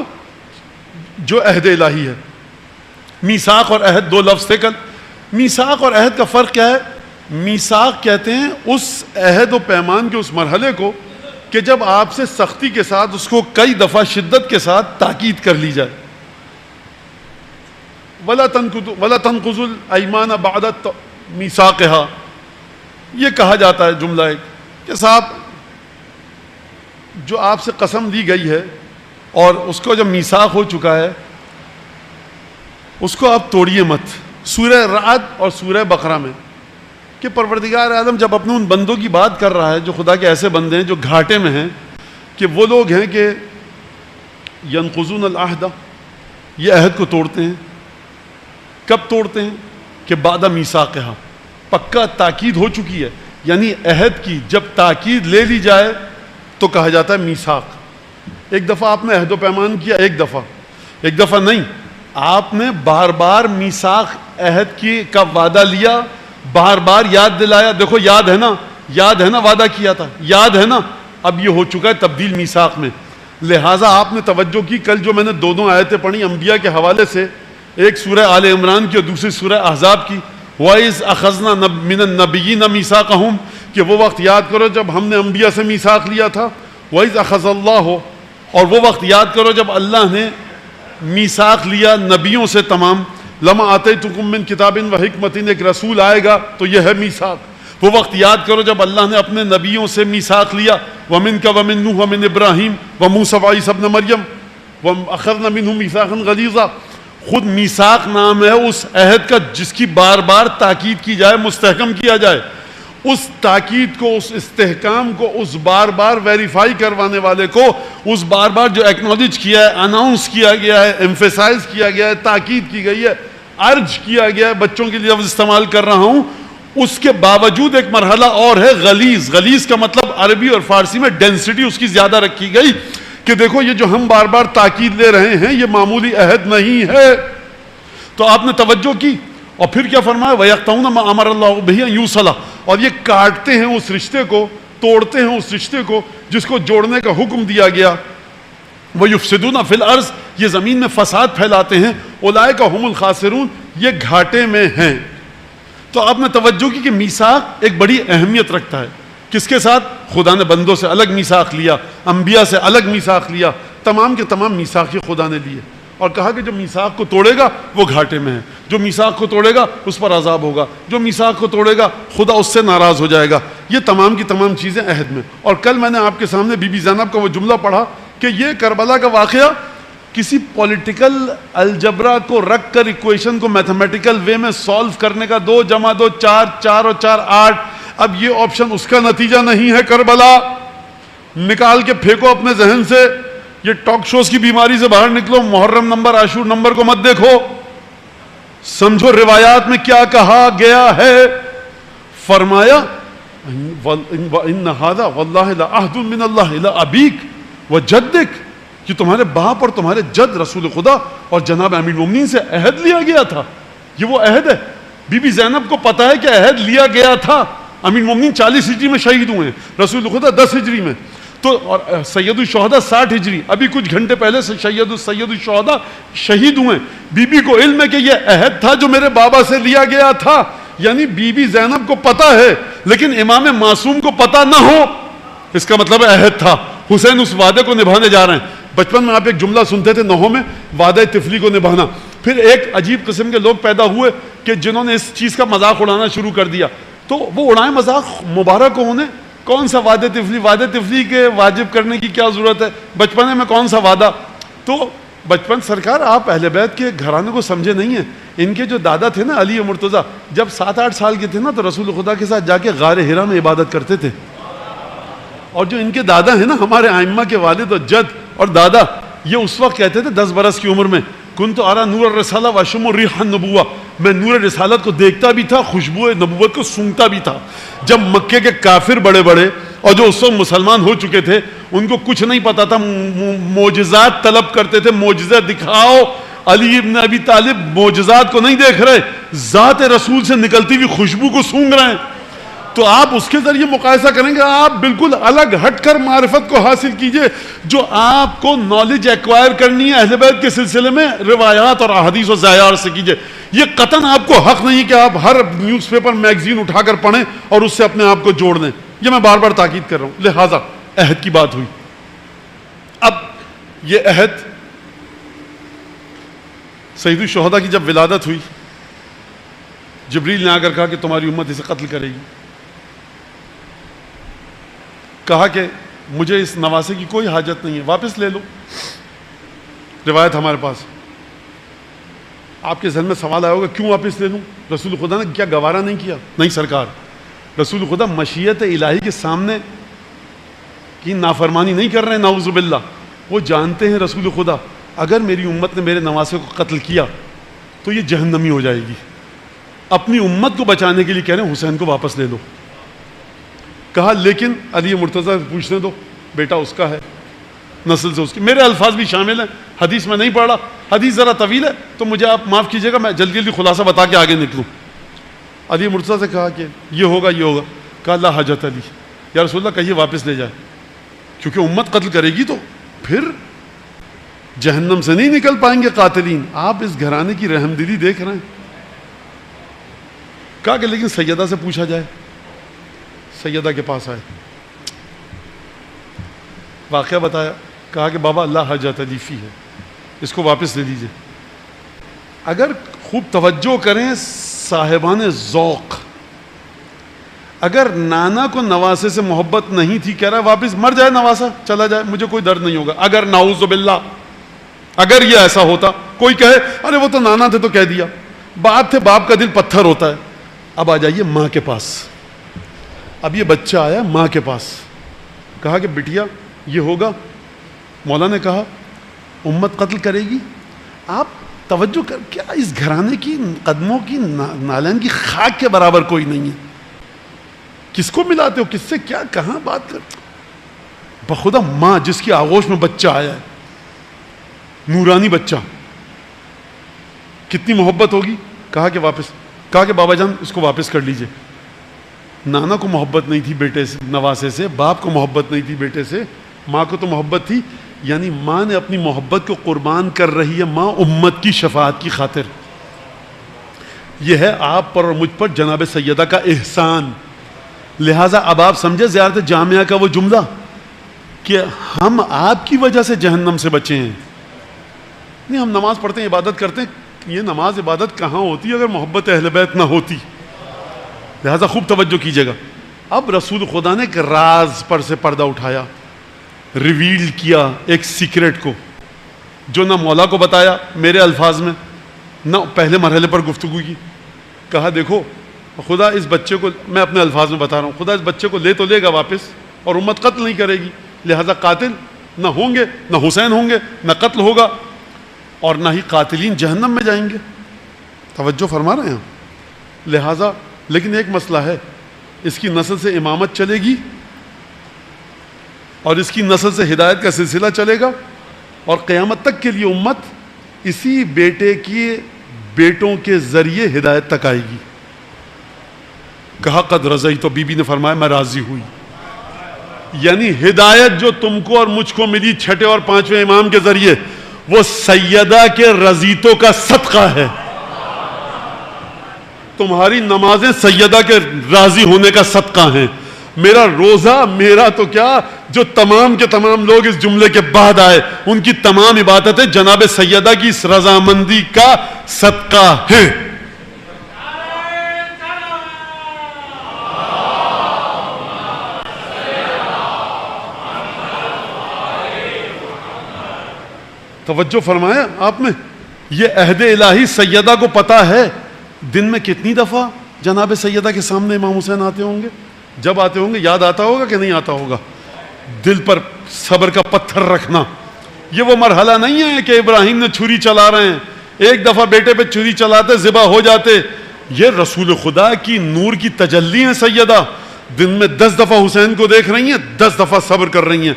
جو عہد الہی ہے، میثاق اور عہد دو لفظ تھے کل. میثاق اور عہد کا فرق کیا ہے؟ میثاق کہتے ہیں اس عہد و پیمان کے اس مرحلے کو کہ جب آپ سے سختی کے ساتھ اس کو کئی دفعہ شدت کے ساتھ تاکید کر لی جائے. وَلَا تَنْقُضُوا الْأَيْمَانَ بَعْدَ مِيثَاقِهَا، یہ کہا جاتا ہے جملہ ایک کہ صاحب جو آپ سے قسم دی گئی ہے اور اس کو جب میثاق ہو چکا ہے اس کو آپ توڑیے مت. سورہ رعد اور سورہ بقرہ میں کہ پروردگار عالم جب اپنے ان بندوں کی بات کر رہا ہے جو خدا کے ایسے بندے ہیں جو گھاٹے میں ہیں، کہ وہ لوگ ہیں کہ ینقضون العہد، یہ عہد کو توڑتے ہیں. کب توڑتے ہیں؟ کہ بعد میثاقہا، پکا تاکید ہو چکی ہے. یعنی عہد کی جب تاکید لے لی جائے تو کہا جاتا ہے میثاق. ایک دفعہ آپ نے عہد و پیمان کیا، ایک دفعہ نہیں، آپ نے بار بار میثاق عہد کی کا وعدہ لیا، بار بار یاد دلایا. دیکھو یاد ہے نا وعدہ کیا تھا، یاد ہے نا. اب یہ ہو چکا ہے تبدیل میثاق میں. لہٰذا آپ نے توجہ کی کل جو میں نے دونوں آیتیں پڑھی انبیاء کے حوالے سے، ایک سورہ آل عمران کی اور دوسری سورہ احزاب کی. وَإِذْ أَخَذْنَا مِنَ النَّبِيِّينَ مِيثَاقَهُمْ، کہ وہ وقت یاد کرو جب ہم نے انبیاء سے میثاق لیا تھا. وَإِذْ أَخَذَ اللَّهُ، اور وہ وقت یاد کرو جب اللہ نے میثاق لیا نبیوں سے تمام. لَمَا آتَيْتُكُم مِّن كِتَابٍ وَحِكْمَةٍ، ایک رسول آئے گا تو یہ ہے میثاق. وہ وقت یاد کرو جب اللہ نے اپنے نبیوں سے میثاق لیا. وَمِنْكَ وَمِن نُوحٍ وَمِن إِبْرَاهِيمَ وَمُوسَىٰ وَعِيسَىٰ ابْنَ مَرْيَمَ وَأَخَذْنَا مِنْهُم مِيثَاقًا غَلِيظًا. خود میثاق نام ہے اس عہد کا جس کی بار بار تاکید کی جائے، مستحکم کیا جائے. اس تاکید کو، اس استحکام کو، اس بار بار ویریفائی کروانے والے کو، اس بار بار جو ایکنالج کیا ہے، اناؤنس کیا گیا ہے، ایمفیسائز کیا گیا ہے، تاکید کی گئی ہے، عرج کیا گیا ہے، بچوں کے لیے لفظ استعمال کر رہا ہوں. اس کے باوجود ایک مرحلہ اور ہے غلیظ. غلیظ کا مطلب عربی اور فارسی میں ڈینسٹی اس کی زیادہ رکھی گئی کہ دیکھو یہ جو ہم بار بار تاکید لے رہے ہیں یہ معمولی عہد نہیں ہے. تو آپ نے توجہ کی اور پھر کیا فرمایا؟ وَيَقْطَعُونَ مَا أَمَرَ اللَّهُ بِهِ أَن يُوصَلَ، اور یہ کاٹتے ہیں اس رشتے کو، توڑتے ہیں اس رشتے کو جس کو جوڑنے کا حکم دیا گیا. وَيُفْسِدُونَ فِي الْأَرْضِ، یہ زمین میں فساد پھیلاتے ہیں. أُولَٰئِكَ هُمُ الْخَاسِرُونَ، یہ گھاٹے میں ہیں. تو آپ نے توجہ کی کہ میثاق ایک بڑی اہمیت رکھتا ہے. کس کے ساتھ؟ خدا نے بندوں سے الگ میثاق لیا، انبیاء سے الگ میثاق لیا، تمام کے تمام میثاق خدا نے لیے اور کہا کہ جو میثاق کو توڑے گا وہ گھاٹے میں ہے، جو میثاق کو توڑے گا اس پر عذاب ہوگا، جو میثاق کو توڑے گا خدا اس سے ناراض ہو جائے گا. یہ تمام کی تمام چیزیں عہد میں. اور کل میں نے آپ کے سامنے بی بی زینب کا وہ جملہ پڑھا کہ یہ کربلا کا واقعہ کسی پولیٹیکل الجبرا کو رکھ کر ایکویشن کو میتھمیٹیکل وے میں سالو کرنے کا 2 + 2 4 4 اور 4 8. اب یہ آپشن اس کا نتیجہ نہیں ہے. کربلا نکال کے پھینکو اپنے ذہن سے. یہ ٹاک شوز کی بیماری سے باہر نکلو. محرم نمبر عاشور نمبر کو مت دیکھو. سمجھو روایات میں کیا کہا گیا ہے. فرمایا ان ھذا واللہ لعہد من اللہ الی ابیک وجدک، کہ تمہارے باپ اور تمہارے جد رسول خدا اور جناب امیر المومنین سے عہد لیا گیا تھا. یہ وہ عہد ہے. بی بی زینب کو پتا ہے کہ عہد لیا گیا تھا. امیر المومنین 40 ہجری میں شہید ہوئے ہیں، رسول خدا 10 ہجری میں. تو اور سید الشہداء 60 ہجری، ابھی کچھ گھنٹے پہلے سے سید الشہداء شہید ہوئے. بی بی کو علم ہے کہ یہ عہد تھا جو میرے بابا سے لیا گیا تھا. یعنی بی بی زینب کو پتا ہے، لیکن امام معصوم کو پتا نہ ہو، اس کا مطلب عہد تھا. حسین اس وعدے کو نبھانے جا رہے ہیں. بچپن میں آپ ایک جملہ سنتے تھے نوحوں میں، وعدہ طفلی کو نبھانا. پھر ایک عجیب قسم کے لوگ پیدا ہوئے کہ جنہوں نے اس چیز کا مذاق اڑانا شروع کر دیا. تو وہ اڑائیں مذاق، مبارک ہو انہیں. کون سا وعدہ طفلی کے واجب کرنے کی کیا ضرورت ہے؟ بچپنے میں کون سا وعدہ؟ تو بچپن سرکار آپ اہل بیت کے گھرانے کو سمجھے نہیں ہیں. ان کے جو دادا تھے نا علی مرتضیٰ، جب 7-8 سال کے تھے نا تو رسول خدا کے ساتھ جا کے غار حرا میں عبادت کرتے تھے. اور جو ان کے دادا ہیں نا، ہمارے ائمہ کے والد اور جد اور دادا، یہ اس وقت کہتے تھے 10 برس کی عمر میں، کنت ارى نور الرسالہ واشم ریح النبوہ، میں نور رسالت کو دیکھتا بھی تھا، خوشبو نبوت کو سونگتا بھی تھا. جب مکے کے کافر بڑے بڑے اور جو اس وقت مسلمان ہو چکے تھے، ان کو کچھ نہیں پتا تھا، معجزات طلب کرتے تھے، معجزہ دکھاؤ. علی ابن ابی طالب معجزات کو نہیں دیکھ رہے، ذات رسول سے نکلتی ہوئی خوشبو کو سونگ رہے ہیں. تو آپ اس کے ذریعے مقایسہ کریں گے، آپ بالکل الگ ہٹ کر معرفت کو حاصل کیجئے. جو آپ کو نالج ایکوائر کرنی ہے اہل بیت کے سلسلے میں، روایات اور احادیث و ذیار سے کیجئے. یہ قطعاً آپ کو حق نہیں کہ آپ ہر نیوز پیپر میگزین اٹھا کر پڑھیں اور اس سے اپنے آپ کو جوڑ دیں. یہ میں بار بار تاکید کر رہا ہوں. لہٰذا عہد کی بات ہوئی. اب یہ عہد سید الشہداء کی جب ولادت ہوئی، جبریل نے آ کر کہا کہ تمہاری امت اسے قتل کرے گی. کہا کہ مجھے اس نواسے کی کوئی حاجت نہیں ہے، واپس لے لو. روایت ہمارے پاس. آپ کے ذہن میں سوال آیا ہوگا کیوں واپس لے لوں؟ رسول خدا نے کیا گوارا نہیں کیا؟ نہیں سرکار، رسول خدا مشیت الہی کے سامنے کی نافرمانی نہیں کر رہے ہیں، نعوذ باللہ. وہ جانتے ہیں رسول خدا اگر میری امت نے میرے نواسے کو قتل کیا تو یہ جہنمی ہو جائے گی. اپنی امت کو بچانے کے لیے کہہ رہے ہیں حسین کو واپس لے لو. کہا لیکن علی مرتضیٰ پوچھنے دو، بیٹا اس کا ہے، نسل سے اس کی. میرے الفاظ بھی شامل ہیں، حدیث میں نہیں پڑھ رہا، حدیث ذرا طویل ہے تو مجھے آپ معاف کیجیے گا، میں جلدی جلدی خلاصہ بتا کے آگے نکلوں. علی مرتضیٰ سے کہا کہ یہ ہوگا یہ ہوگا. کہا لا حاجت علی، یا رسول اللہ کہیے واپس لے جائے، کیونکہ امت قتل کرے گی تو پھر جہنم سے نہیں نکل پائیں گے قاتلین. آپ اس گھرانے کی رحم دلی دیکھ رہے ہیں. کہا کہ لیکن سیدہ سے پوچھا جائے. سیدہ کے پاس آئے، واقعہ بتایا. کہا کہ بابا اللہ حاجت علی فی ہے، اس کو واپس لے لیجیے. اگر خوب توجہ کریں صاحبان ذوق، اگر نانا کو نواسے سے محبت نہیں تھی، کہہ رہا ہے واپس مر جائے نواسا چلا جائے مجھے کوئی درد نہیں ہوگا. اگر نعوذ باللہ اگر یہ ایسا ہوتا، کوئی کہے ارے وہ تو نانا تھے تو کہہ دیا، باپ تھے باپ کا دل پتھر ہوتا ہے. اب آ جائیے ماں کے پاس. اب یہ بچہ آیا ماں کے پاس. کہا کہ بٹیا یہ ہوگا. مولا نے کہا امت قتل کرے گی. آپ توجہ کر، کیا اس گھرانے کی قدموں کی نالین کی خاک کے برابر کوئی نہیں ہے. کس کو ملاتے ہو، کس سے کیا کہاں بات کر. بخدا ماں جس کی آغوش میں بچہ آیا ہے، نورانی بچہ، کتنی محبت ہوگی. کہا کہ واپس، کہا کہ بابا جان اس کو واپس کر لیجئے. نانا کو محبت نہیں تھی بیٹے سے، نواسے سے، باپ کو محبت نہیں تھی بیٹے سے، ماں کو تو محبت تھی. یعنی ماں نے اپنی محبت کو قربان کر رہی ہے ماں امت کی شفاعت کی خاطر. یہ ہے آپ پر اور مجھ پر جناب سیدہ کا احسان. لہٰذا اب آپ سمجھے زیارت جامعہ کا وہ جملہ کہ ہم آپ کی وجہ سے جہنم سے بچے ہیں. نہیں ہم نماز پڑھتے ہیں، عبادت کرتے ہیں، یہ نماز عبادت کہاں ہوتی ہے اگر محبت اہل بیت نہ ہوتی. لہٰذا خوب توجہ کیجیے گا. اب رسول خدا نے ایک راز پر سے پردہ اٹھایا، ریویل کیا ایک سیکرٹ کو. جو نہ مولا کو بتایا میرے الفاظ میں، نہ پہلے مرحلے پر گفتگو کی. کہا دیکھو خدا اس بچے کو، میں اپنے الفاظ میں بتا رہا ہوں، خدا اس بچے کو لے تو لے گا واپس اور امت قتل نہیں کرے گی، لہذا قاتل نہ ہوں گے، نہ حسین ہوں گے، نہ قتل ہوگا، اور نہ ہی قاتلین جہنم میں جائیں گے. توجہ فرما رہے ہیں. لہذا لیکن ایک مسئلہ ہے، اس کی نسل سے امامت چلے گی اور اس کی نسل سے ہدایت کا سلسلہ چلے گا، اور قیامت تک کے لیے امت اسی بیٹے کی بیٹوں کے ذریعے ہدایت تک آئے گی. کہا قد رضی، تو بی بی نے فرمایا میں راضی ہوئی. یعنی ہدایت جو تم کو اور مجھ کو ملی چھٹے اور پانچویں امام کے ذریعے، وہ سیدہ کے رضیتوں کا صدقہ ہے. تمہاری نمازیں سیدہ کے راضی ہونے کا صدقہ ہیں. میرا روزہ، میرا تو کیا، جو تمام کے تمام لوگ اس جملے کے بعد آئے ان کی تمام عبادتیں جناب سیدہ کی اس رضامندی کا صدقہ ہیں. توجہ فرمایا آپ نے. یہ عہد الہی سیدہ کو پتا ہے دن میں کتنی دفعہ جناب سیدہ کے سامنے امام حسین آتے ہوں گے. جب آتے ہوں گے یاد آتا ہوگا کہ نہیں آتا ہوگا. دل پر صبر کا پتھر رکھنا. یہ وہ مرحلہ نہیں ہے کہ ابراہیم نے چھری چلا رہے ہیں، ایک دفعہ بیٹے پہ چھری چلاتے ذبح ہو جاتے. یہ رسول خدا کی نور کی تجلی ہیں سیدہ. دن میں 10 دفعہ حسین کو دیکھ رہی ہیں، 10 دفعہ صبر کر رہی ہیں.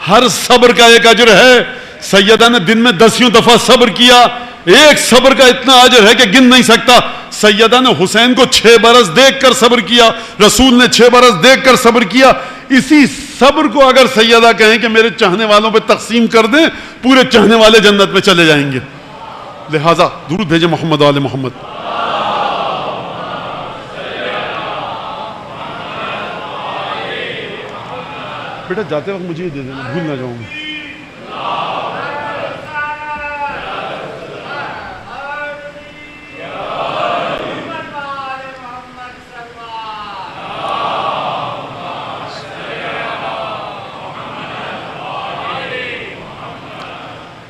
ہر صبر کا ایک اجر ہے. سیدہ نے دن میں 10 دفعہ صبر کیا، ایک صبر کا اتنا اجر ہے کہ گن نہیں سکتا. سیدہ نے حسین کو 6 برس دیکھ کر صبر کیا، رسول نے 6 برس دیکھ کر صبر کیا. اسی صبر کو اگر سیدہ کہیں کہ میرے چاہنے والوں پہ تقسیم کر دیں، پورے چاہنے والے جنت میں چلے جائیں گے. لہذا درود بھیجے محمد و آل محمد. بیٹا جاتے وقت مجھے یہ دے دینا، بھول نہ جاؤں گا.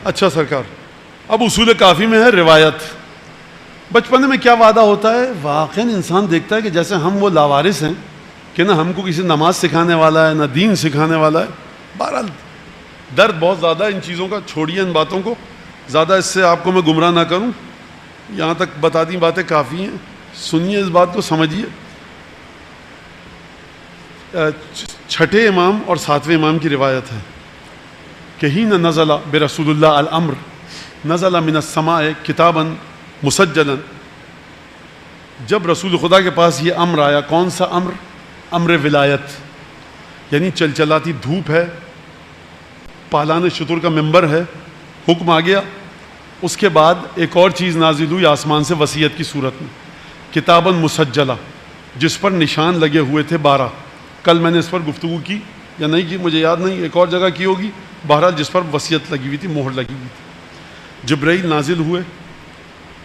اچھا سرکار، اب اصول کافی میں ہے روایت. بچپن میں کیا وعدہ ہوتا ہے؟ واقعاً انسان دیکھتا ہے کہ جیسے ہم وہ لاوارث ہیں کہ نہ ہم کو کسی نماز سکھانے والا ہے، نہ دین سکھانے والا ہے. بہرحال درد بہت زیادہ ہے ان چیزوں کا، چھوڑیے ان باتوں کو، زیادہ اس سے آپ کو میں گمراہ نہ کروں. یہاں تک بتا دی باتیں کافی ہیں، سنیے اس بات کو، سمجھیے. چھٹے امام اور 7ویں امام کی روایت ہے کہ حین نزل برسول اللہ الامر نزل من السماء کتابا مسجلا. جب رسول خدا کے پاس یہ امر آیا، کون سا امر؟ امر ولایت. یعنی چلچلاتی دھوپ ہے، پالان شتر کا ممبر ہے، حکم آ گیا. اس کے بعد ایک اور چیز نازل ہوئی آسمان سے وصیت کی صورت میں، کتابا مسجلہ، جس پر نشان لگے ہوئے تھے 12. کل میں نے اس پر گفتگو کی یا نہیں کی مجھے یاد نہیں، ایک اور جگہ کی ہوگی. بہرحال جس پر وصیت لگی ہوئی تھی، مہر لگی ہوئی تھی. جبرائیل نازل ہوئے،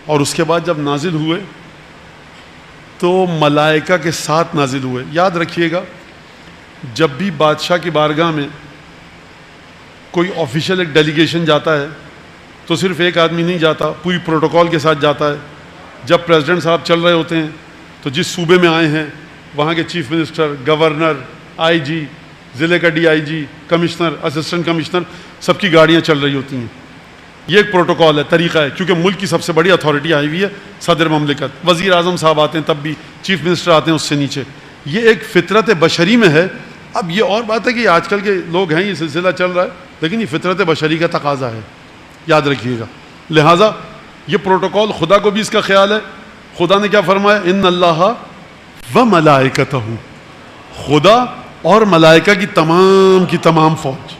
اور اس کے بعد جب نازل ہوئے تو ملائکہ کے ساتھ نازل ہوئے. یاد رکھیے گا، جب بھی بادشاہ کی بارگاہ میں کوئی آفیشیل ایک ڈیلیگیشن جاتا ہے تو صرف ایک آدمی نہیں جاتا، پوری پروٹوکول کے ساتھ جاتا ہے. جب پریزیڈنٹ صاحب چل رہے ہوتے ہیں تو جس صوبے میں آئے ہیں وہاں کے chief minister, governor, I G, ضلع کا D I G, commissioner, assistant commissioner, سب کی گاڑیاں چل رہی ہوتی ہیں. یہ ایک پروٹوکول ہے، طریقہ ہے، کیونکہ ملک کی سب سے بڑی اتھارٹی آئی ہوئی ہے، صدر مملکت. وزیر اعظم صاحب آتے ہیں تب بھی، چیف منسٹر آتے ہیں اس سے نیچے. یہ ایک فطرت بشری میں ہے. اب یہ اور بات ہے کہ آج کل کے لوگ ہیں، یہ سلسلہ چل رہا ہے، لیکن یہ فطرت بشری کا تقاضا ہے، یاد رکھیے گا. لہٰذا یہ پروٹوکول، خدا کو بھی اس کا خیال ہے. خدا نے کیا فرمایا؟ ان اللہ و ملائکتہ، خدا اور ملائکہ کی تمام فوج.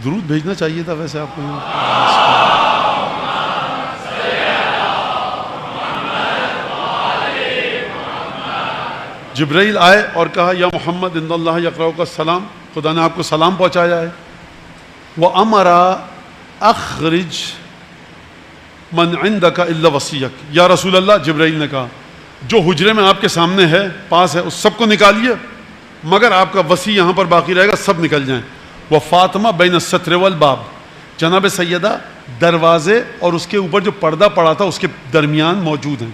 درود بھیجنا چاہیے تھا ویسے آپ کو. جبرائیل آئے اور کہا یا محمد ان اللہ یقرؤک السلام، خدا نے آپ کو سلام پہنچایا ہے. وَأَمَرَ أَخْرِجْ مَنْ عِنْدَكَ إِلَّا وَصِيَّكَ. یا رسول اللہ، جبرائیل نے کہا جو حجرے میں آپ کے سامنے ہے، پاس ہے، اس سب کو نکالیے، مگر آپ کا وصی یہاں پر باقی رہے گا، سب نکل جائیں. وہ فاطمہ بین الستر والباب، جناب سیدہ دروازے اور اس کے اوپر جو پردہ پڑا تھا اس کے درمیان موجود ہیں.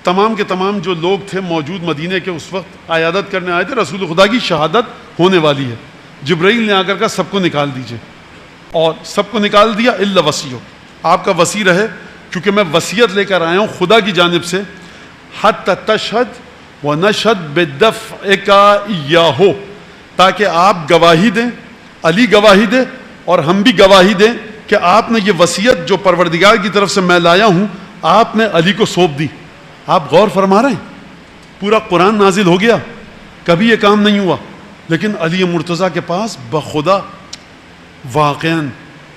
تمام کے تمام جو لوگ تھے موجود مدینے کے اس وقت عیادت کرنے آئے تھے, رسول خدا کی شہادت ہونے والی ہے. جبرائیل نے آ کر کہا سب کو نکال دیجئے, اور سب کو نکال دیا الا وصیہ, آپ کا وصی رہے کیونکہ میں وصیت لے کر آیا ہوں خدا کی جانب سے, حتی تشہد ونشہد بدفعک ایاہ, تاکہ آپ گواہی دیں, علی گواہی دے اور ہم بھی گواہی دیں کہ آپ نے یہ وصیت جو پروردگار کی طرف سے میں لایا ہوں آپ نے علی کو سونپ دی. آپ غور فرما رہے ہیں, پورا قرآن نازل ہو گیا, کبھی یہ کام نہیں ہوا, لیکن علی مرتضیٰ کے پاس بخدا واقعاً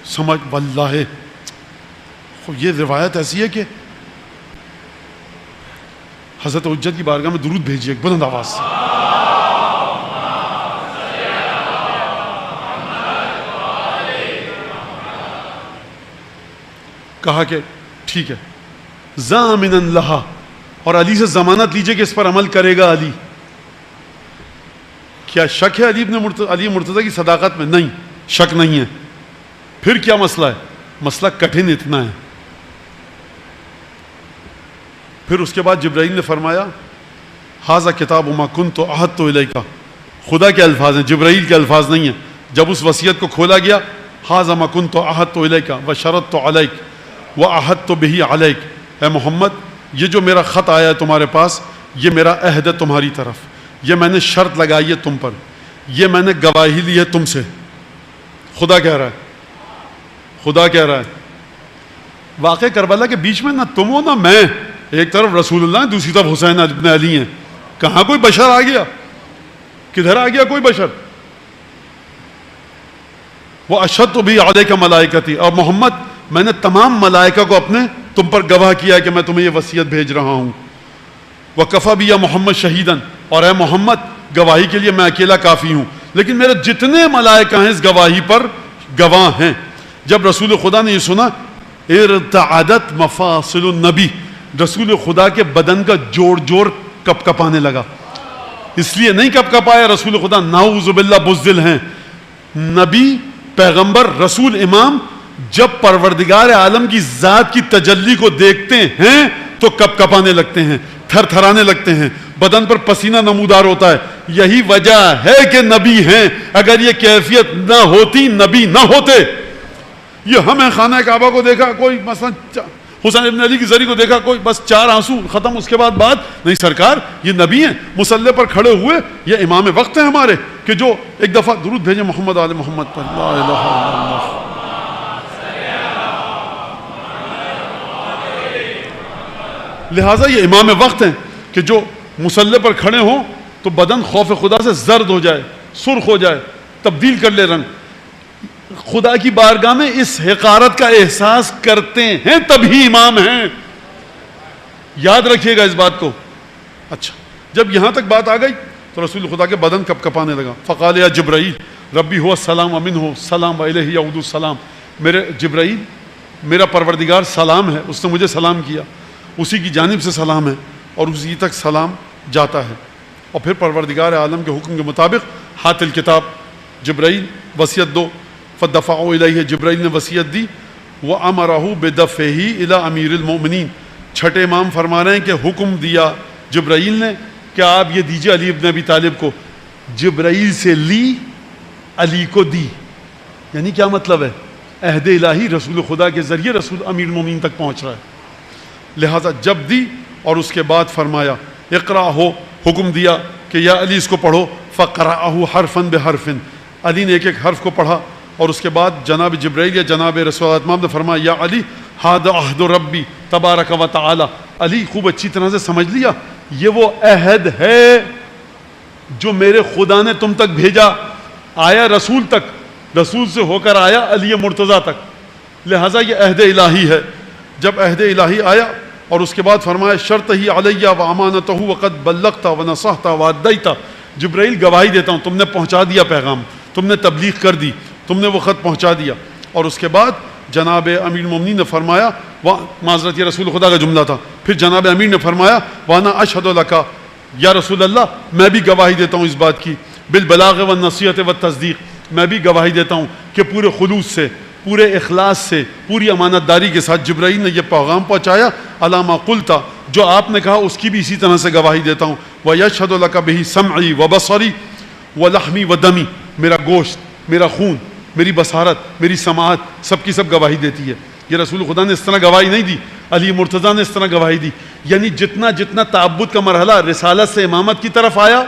سمجھ, واللہ یہ روایت ایسی ہے کہ حضرت حجت کی بارگاہ میں درود بھیجیے ایک بلند آواز سے. کہا کہ ٹھیک ہے, ضامنا لہا, اور علی سے ضمانت لیجئے کہ اس پر عمل کرے گا علی. کیا شک ہے علی مرتضیٰ کی صداقت میں؟ نہیں, شک نہیں ہے. پھر کیا مسئلہ ہے؟ مسئلہ کٹھن اتنا ہے. پھر اس کے بعد جبرائیل نے فرمایا ھذا کتاب ما کنت عہدت الیک, خدا کے الفاظ ہیں, جبرائیل کے الفاظ نہیں ہیں. جب اس وصیت کو کھولا گیا, ھذا ما کنت عہدت الیک وشرطت علیک وعہدت بہ علیک, اے محمد یہ جو میرا خط آیا ہے تمہارے پاس یہ میرا عہد ہے تمہاری طرف, یہ میں نے شرط لگائی ہے تم پر, یہ میں نے گواہی لی ہے تم سے. خدا کہہ رہا ہے, خدا کہہ رہا ہے. واقع کربلا کے بیچ میں نہ تم ہو نہ میں, ایک طرف رسول اللہ ہیں دوسری طرف حسین ابن علی ہیں. کہاں کوئی بشر آ گیا, کدھر آ گیا کوئی بشر؟ وہ اشہدت بھی علیک ملائکتی, اور محمد میں نے تمام ملائکہ کو اپنے تم پر گواہ کیا ہے کہ میں تمہیں یہ وصیت بھیج رہا ہوں. وکفی بی محمد شہیدن, اور اے محمد گواہی کے لیے میں اکیلا کافی ہوں, لیکن میرے جتنے ملائکہ ہیں اس گواہی پر گواہ ہیں. جب رسول خدا نے یہ سنا ارتعدت مفاصل النبی, رسول خدا کے بدن کا جوڑ جوڑ کپ کپانے لگا. اس لیے نہیں کپ کپایا, رسول خدا نعوذ باللہ بزدل ہیں. نبی, پیغمبر, رسول, امام جب پروردگار عالم کی ذات کی تجلی کو دیکھتے ہیں تو کپ کپانے لگتے ہیں, تھر تھرانے لگتے ہیں, بدن پر پسینہ نمودار ہوتا ہے. یہی وجہ ہے کہ نبی ہیں. اگر یہ کیفیت نہ ہوتی نبی نہ ہوتے. یہ ہمیں خانہ کعبہ کو دیکھا کوئی, مثلا حسین ابن علی کی زری کو دیکھا کوئی, بس 4 آنسو ختم, اس کے بعد بات نہیں. سرکار یہ نبی ہیں, مصلی پر کھڑے ہوئے, یہ امام وقت ہیں ہمارے, کہ جو ایک دفعہ درود بھیجیں محمد آل محمد پر, لا الہ الا اللہ. لہٰذا یہ امام وقت ہیں کہ جو مصلی پر کھڑے ہوں تو بدن خوف خدا سے زرد ہو جائے, سرخ ہو جائے, تبدیل کر لے رنگ. خدا کی بارگاہ میں اس حقارت کا احساس کرتے ہیں تبھی امام ہیں. یاد رکھیے گا اس بات کو. اچھا, جب یہاں تک بات آ گئی تو رسول خدا کے بدن کپ کپانے لگا. فقال یا جبرائیل ربی ہو السلام امن ہو سلام علیہ یعود السلام, میرے جبرائیل میرا پروردگار سلام ہے, اس نے مجھے سلام کیا, اسی کی جانب سے سلام ہے اور اسی تک سلام جاتا ہے. اور پھر پروردگار عالم کے حکم کے مطابق ہاتھ الکتاب, جبرائیل وصیت دو. فدفعوا الیہ, جبرائیل نے وصیت دی. وامرہ بدفعہ الی امیر المؤمنین, چھٹے امام فرما رہے ہیں کہ حکم دیا جبرائیل نے کہ آپ یہ دیجئے علی ابن ابی طالب کو. جبرائیل سے لی, علی کو دی. یعنی کیا مطلب ہے؟ عہد الہی رسول خدا کے ذریعے رسول امیر المؤمنین تک پہنچ رہا ہے. لہذا جب دی اور اس کے بعد فرمایا اقرا ہو, حکم دیا کہ یا علی اس کو پڑھو. فقرأہ حرفا بحرف, علی نے ایک ایک حرف کو پڑھا. اور اس کے بعد جناب جبرائیل یا جناب رسول اللہ نے فرمایا یا علی ھذا عہد ربی تبارک و تعالی. علی خوب اچھی طرح سے سمجھ لیا, یہ وہ عہد ہے جو میرے خدا نے تم تک بھیجا. آیا رسول تک, رسول سے ہو کر آیا علی مرتضیٰ تک, لہذا یہ عہد الہی ہے. جب عہد الہی آیا اور اس کے بعد فرمایا شرط ہی علیہ و امانتہ وقد بلغت و نصحت و ادیت, جبرائیل گواہی دیتا ہوں تم نے پہنچا دیا پیغام, تم نے تبلیغ کر دی, تم نے وہ خط پہنچا دیا. اور اس کے بعد جناب امیر المومنین نے فرمایا, معذرت یہ رسول خدا کا جملہ تھا, پھر جناب امیر نے فرمایا وانا اشہد لک, یا رسول اللہ میں بھی گواہی دیتا ہوں اس بات کی, بالبلاغ والنصیحت والتصدیق, میں بھی گواہی دیتا ہوں کہ پورے خلوص سے پورے اخلاص سے پوری امانت داری کے ساتھ جبرائیل نے یہ پیغام پہنچایا، علامہ قلتا، جو آپ نے کہا اس کی بھی اسی طرح سے گواہی دیتا ہوں، وَيَشْهَدُ لَكَ بِهِ سَمْعِي وَبَصَرِي وَلَحْمِي وَدَمِي، میرا گوشت، میرا خون، میری بصارت، میری سماعت، سب کی سب گواہی دیتی ہے۔ یہ رسول خدا نے اس طرح گواہی نہیں دی، علی مرتضیٰ نے اس طرح گواہی دی۔ یعنی جتنا جتنا تعبد کا مرحلہ رسالت سے امامت کی طرف آیا،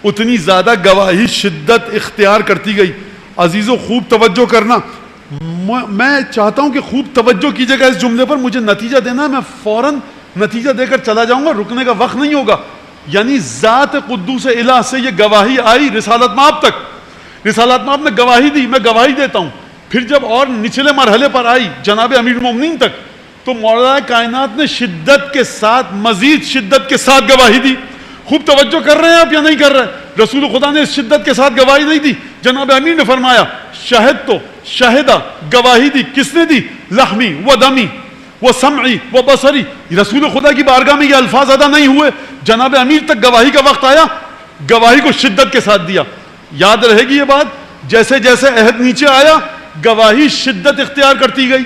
اتنی زیادہ گواہی شدت اختیار کرتی گئی۔ عزیزو خوب توجہ کرنا، میں چاہتا ہوں کہ خوب توجہ کیجیے گا اس جملے پر، مجھے نتیجہ دینا ہے، میں فوراً نتیجہ دے کر چلا جاؤں گا، رکنے کا وقت نہیں ہوگا۔ یعنی ذات قدوس الہ سے یہ گواہی آئی رسالت مآب تک، رسالت مآب نے گواہی دی، میں گواہی دیتا ہوں۔ پھر جب اور نچلے مرحلے پر آئی جناب امیر المومنین تک، تو مولا کائنات نے شدت کے ساتھ، مزید شدت کے ساتھ گواہی دی۔ خوب توجہ کر رہے ہیں آپ یا نہیں کر رہے؟ رسول خدا نے اس شدت کے ساتھ گواہی نہیں دی۔ جناب امیر نے فرمایا شہد تو شہدہ، گواہی دی، کس نے دی؟ لحمی و دمی و سمعی و بصری۔ رسول خدا کی بارگاہ میں یہ الفاظ ادا نہیں ہوئے، جناب امیر تک گواہی کا وقت آیا، گواہی کو شدت کے ساتھ دیا۔ یاد رہے گی یہ بات، جیسے جیسے عہد نیچے آیا گواہی شدت اختیار کرتی گئی۔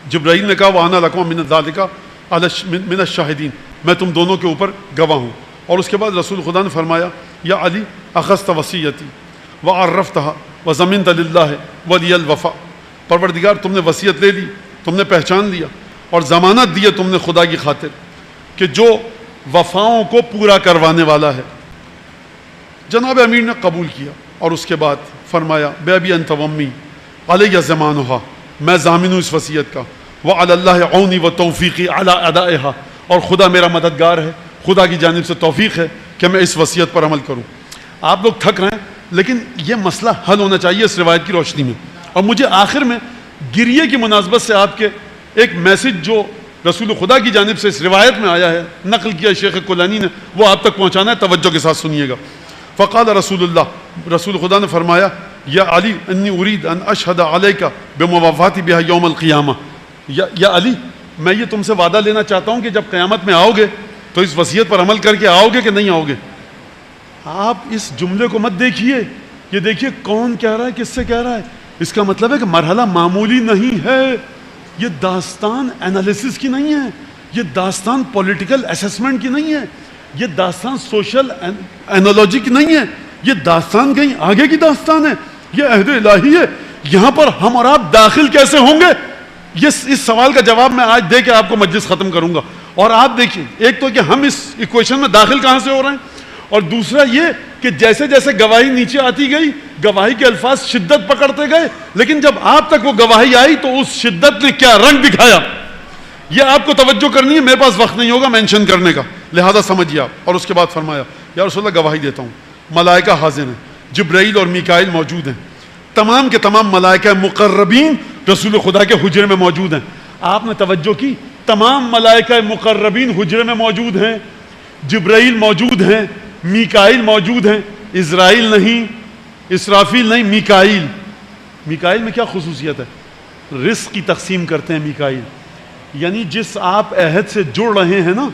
جبرائیل نے کہا وَأَنَا لَكُمْ مِنَ ذَلِكَ مِنَ الشَّاهِدِينَ، میں تم دونوں کے اوپر گواہ ہوں۔ اور اس کے بعد رسول خدا نے فرمایا یا علی اخذت وصیتی وعرفتها وضمنت للہ ولی الوفا، پروردگار تم نے وصیت لے لی، تم نے پہچان لیا اور ضمانت دی ہے تم نے خدا کی خاطر کہ جو وفاؤں کو پورا کروانے والا ہے۔ جناب امیر نے قبول کیا اور اس کے بعد فرمایا بے ابی انت ومی علیہ زمانہا، میں ضامن ہوں اس وصیت کا، وعلی اللہ عونی و توفیقی علی ادائہا، اور خدا میرا مددگار ہے، خدا کی جانب سے توفیق ہے کہ میں اس وصیت پر عمل کروں۔ آپ لوگ تھک رہے ہیں لیکن یہ مسئلہ حل ہونا چاہیے اس روایت کی روشنی میں۔ اور مجھے آخر میں گریے کی مناسبت سے آپ کے ایک میسج جو رسول خدا کی جانب سے اس روایت میں آیا ہے، نقل کیا شیخ کولانی نے، وہ آپ تک پہنچانا ہے، توجہ کے ساتھ سنیے گا۔ فقال رسول اللہ، رسول خدا نے فرمایا یا علی انی ارید ان اشہد علیک بموافاتی بہا یوم القیامہ، یا علی میں یہ تم سے وعدہ لینا چاہتا ہوں کہ جب قیامت میں آؤ گے تو اس وصیت پر عمل کر کے آؤ گے کہ نہیں آؤ گے۔ آپ اس جملے کو مت دیکھیے، یہ دیکھیے کون کہہ رہا ہے، کس سے کہہ رہا ہے۔ اس کا مطلب ہے کہ مرحلہ معمولی نہیں ہے، یہ داستان انالیسس کی نہیں ہے، یہ داستان پولیٹیکل اسیسمنٹ کی نہیں ہے، یہ داستان سوشل اینالوجی کی نہیں ہے، یہ داستان کہیں آگے کی داستان ہے، یہ عہد الہی ہے۔ یہاں پر ہم اور آپ داخل کیسے ہوں گے، اس سوال کا جواب میں آج دے کے آپ کو مجلس ختم کروں گا۔ اور آپ دیکھیں، ایک تو کہ ہم اس ایکویشن میں داخل کہاں سے ہو رہے ہیں، اور دوسرا یہ کہ جیسے جیسے گواہی نیچے آتی گئی گواہی کے الفاظ شدت پکڑتے گئے، لیکن جب آپ تک وہ گواہی آئی تو اس شدت نے کیا رنگ دکھایا، یہ آپ کو توجہ کرنی ہے۔ میرے پاس وقت نہیں ہوگا مینشن کرنے کا، لہذا سمجھیے آپ۔ اور اس کے بعد فرمایا یا رسول اللہ گواہی دیتا ہوں، ملائکہ حاضر ہیں، جبرائیل اور میکائیل موجود ہیں، تمام کے تمام ملائکہ مقربین رسول خدا کے حجرے میں موجود ہیں۔ آپ نے توجہ کی، تمام ملائکہ مقربین حجرے میں موجود ہیں، جبرائیل موجود ہیں، میکائیل موجود ہیں، اسرائیل نہیں، اسرافیل نہیں، میکائیل۔ میکائیل میں کیا خصوصیت ہے؟ رزق کی تقسیم کرتے ہیں میکائیل، یعنی جس آپ عہد سے جڑ رہے ہیں نا،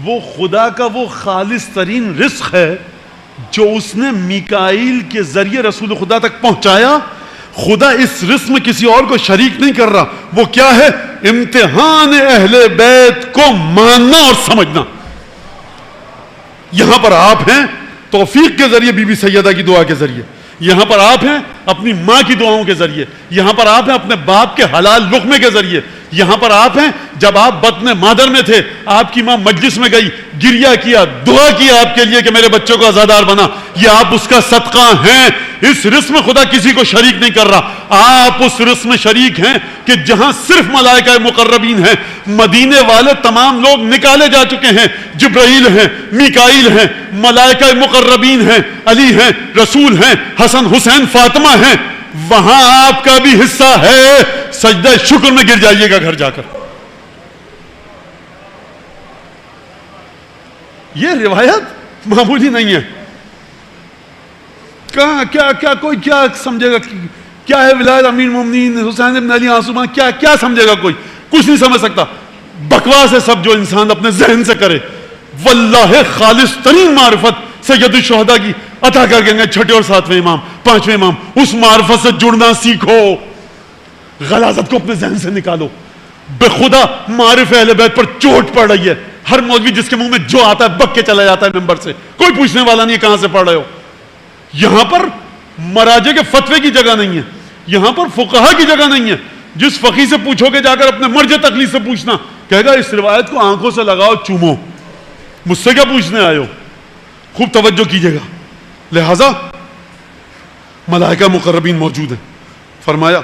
وہ خدا کا وہ خالص ترین رزق ہے جو اس نے میکائیل کے ذریعے رسول خدا تک پہنچایا۔ خدا اس رزق میں کسی اور کو شریک نہیں کر رہا۔ وہ کیا ہے؟ امتحان اہل بیت کو ماننا اور سمجھنا۔ یہاں پر آپ ہیں توفیق کے ذریعے، بی بی سیدہ کی دعا کے ذریعے، یہاں پر آپ ہیں اپنی ماں کی دعاؤں کے ذریعے، یہاں پر آپ ہیں اپنے باپ کے حلال لقمے کے ذریعے، یہاں پر آپ ہیں جب آپ بطن مادر میں تھے آپ کی ماں مجلس میں گئی، گریہ کیا، دعا کیا آپ کے لیے کہ میرے بچوں کو عزادار بنا، یہ آپ اس کا صدقہ ہیں۔ اس رزق میں خدا کسی کو شریک نہیں کر رہا، آپ اس رزق میں شریک ہیں کہ جہاں صرف ملائکہ مقربین ہیں۔ مدینے والے تمام لوگ نکالے جا چکے ہیں، جبرائیل ہیں، میکائیل ہیں، ملائکہ مقربین ہیں، علی ہیں، رسول ہیں، حسن حسین فاطمہ ہیں، وہاں آپ کا بھی حصہ ہے۔ سجدہ شکر میں گر جائیے گا گھر جا کر۔ یہ روایت معمولی نہیں ہے۔ کیا کوئی کیا سمجھے گا کیا ہے ولایت امیر المومنین حسین بن علی عاصمہ، کیا سمجھے گا؟ کوئی کچھ نہیں سمجھ سکتا۔ بکواس ہے سب جو انسان اپنے ذہن سے کرے۔ واللہ خالص ترین معرفت سید الشہداء کی عطا کر کے گئے چھٹے اور ساتویں امام، پانچویں امام. اس معرفت سے جڑنا سیکھو، غلاظت کو اپنے ذہن سے نکالو. بے خدا معرف اہل بیت پر چوٹ پڑ رہی ہے. ہر مولوی جس کے منہ میں جو آتا ہے بک کے چلا جاتا ہے ممبر سے، کوئی پوچھنے والا نہیں ہے کہاں سے پڑھ رہے ہو. یہاں پر مراجع کے فتوے کی جگہ نہیں ہے، یہاں پر فقہا کی جگہ نہیں ہے. جس فقیہ سے پوچھو گے جا کر اپنے مرجع تقلید سے پوچھنا، کہے گا اس روایت کو آنکھوں سے لگاؤ چومو، مجھ سے کیا پوچھنے آئے ہو. خوب توجہ کیجئے گا. لہذا ملائکہ مقربین موجود ہیں. فرمایا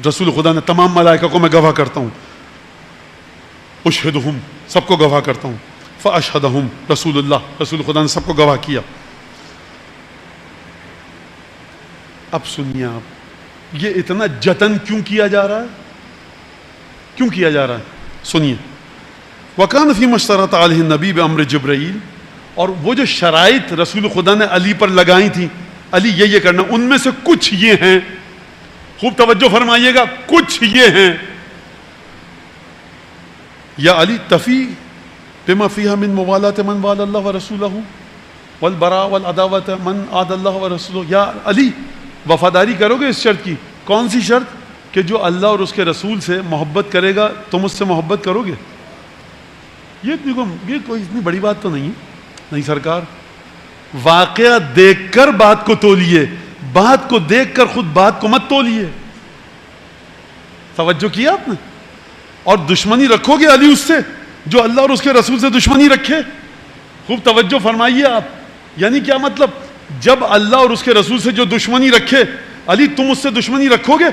رسول خدا نے تمام ملائکہ کو میں گواہ کرتا ہوں، اشہدہم سب کو گواہ کرتا ہوں. فاشہدہم رسول اللہ، رسول خدا نے سب کو گواہ کیا. اب سنیے آپ یہ اتنا جتن کیوں کیا جا رہا ہے، کیوں کیا جا رہا ہے؟ سنیے. وَكَانَ فِي مَشْتَرَطَ عَلَيْهِ النَّبِيُّ بِأَمْرِ جبرائیل، اور وہ جو شرائط رسول خدا نے علی پر لگائی تھیں، علی یہ کرنا، ان میں سے کچھ یہ ہیں. خوب توجہ فرمائیے گا، کچھ یہ ہیں. یا علی تفی بما فیہا من موالات من وال اللہ ورسولہ والبراء والعداوۃ من عاد اللہ ورسولہ. یا علی وفاداری کرو گے اس شرط کی. کون سی شرط؟ کہ جو اللہ اور اس کے رسول سے محبت کرے گا تم اس سے محبت کرو گے. یہ کوئی اتنی بڑی بات تو نہیں ہے. نہیں سرکار، واقعہ دیکھ کر بات کو تولیے، بات کو دیکھ کر خود بات کو مت تولیے. توجہ کیا آپ نے؟ اور دشمنی رکھو گے علی اس سے جو اللہ اور اس کے رسول سے دشمنی رکھے. خوب توجہ فرمائیے آپ. یعنی کیا مطلب؟ جب اللہ اور اس کے رسول سے جو دشمنی رکھے، علی تم اس سے دشمنی رکھو گے.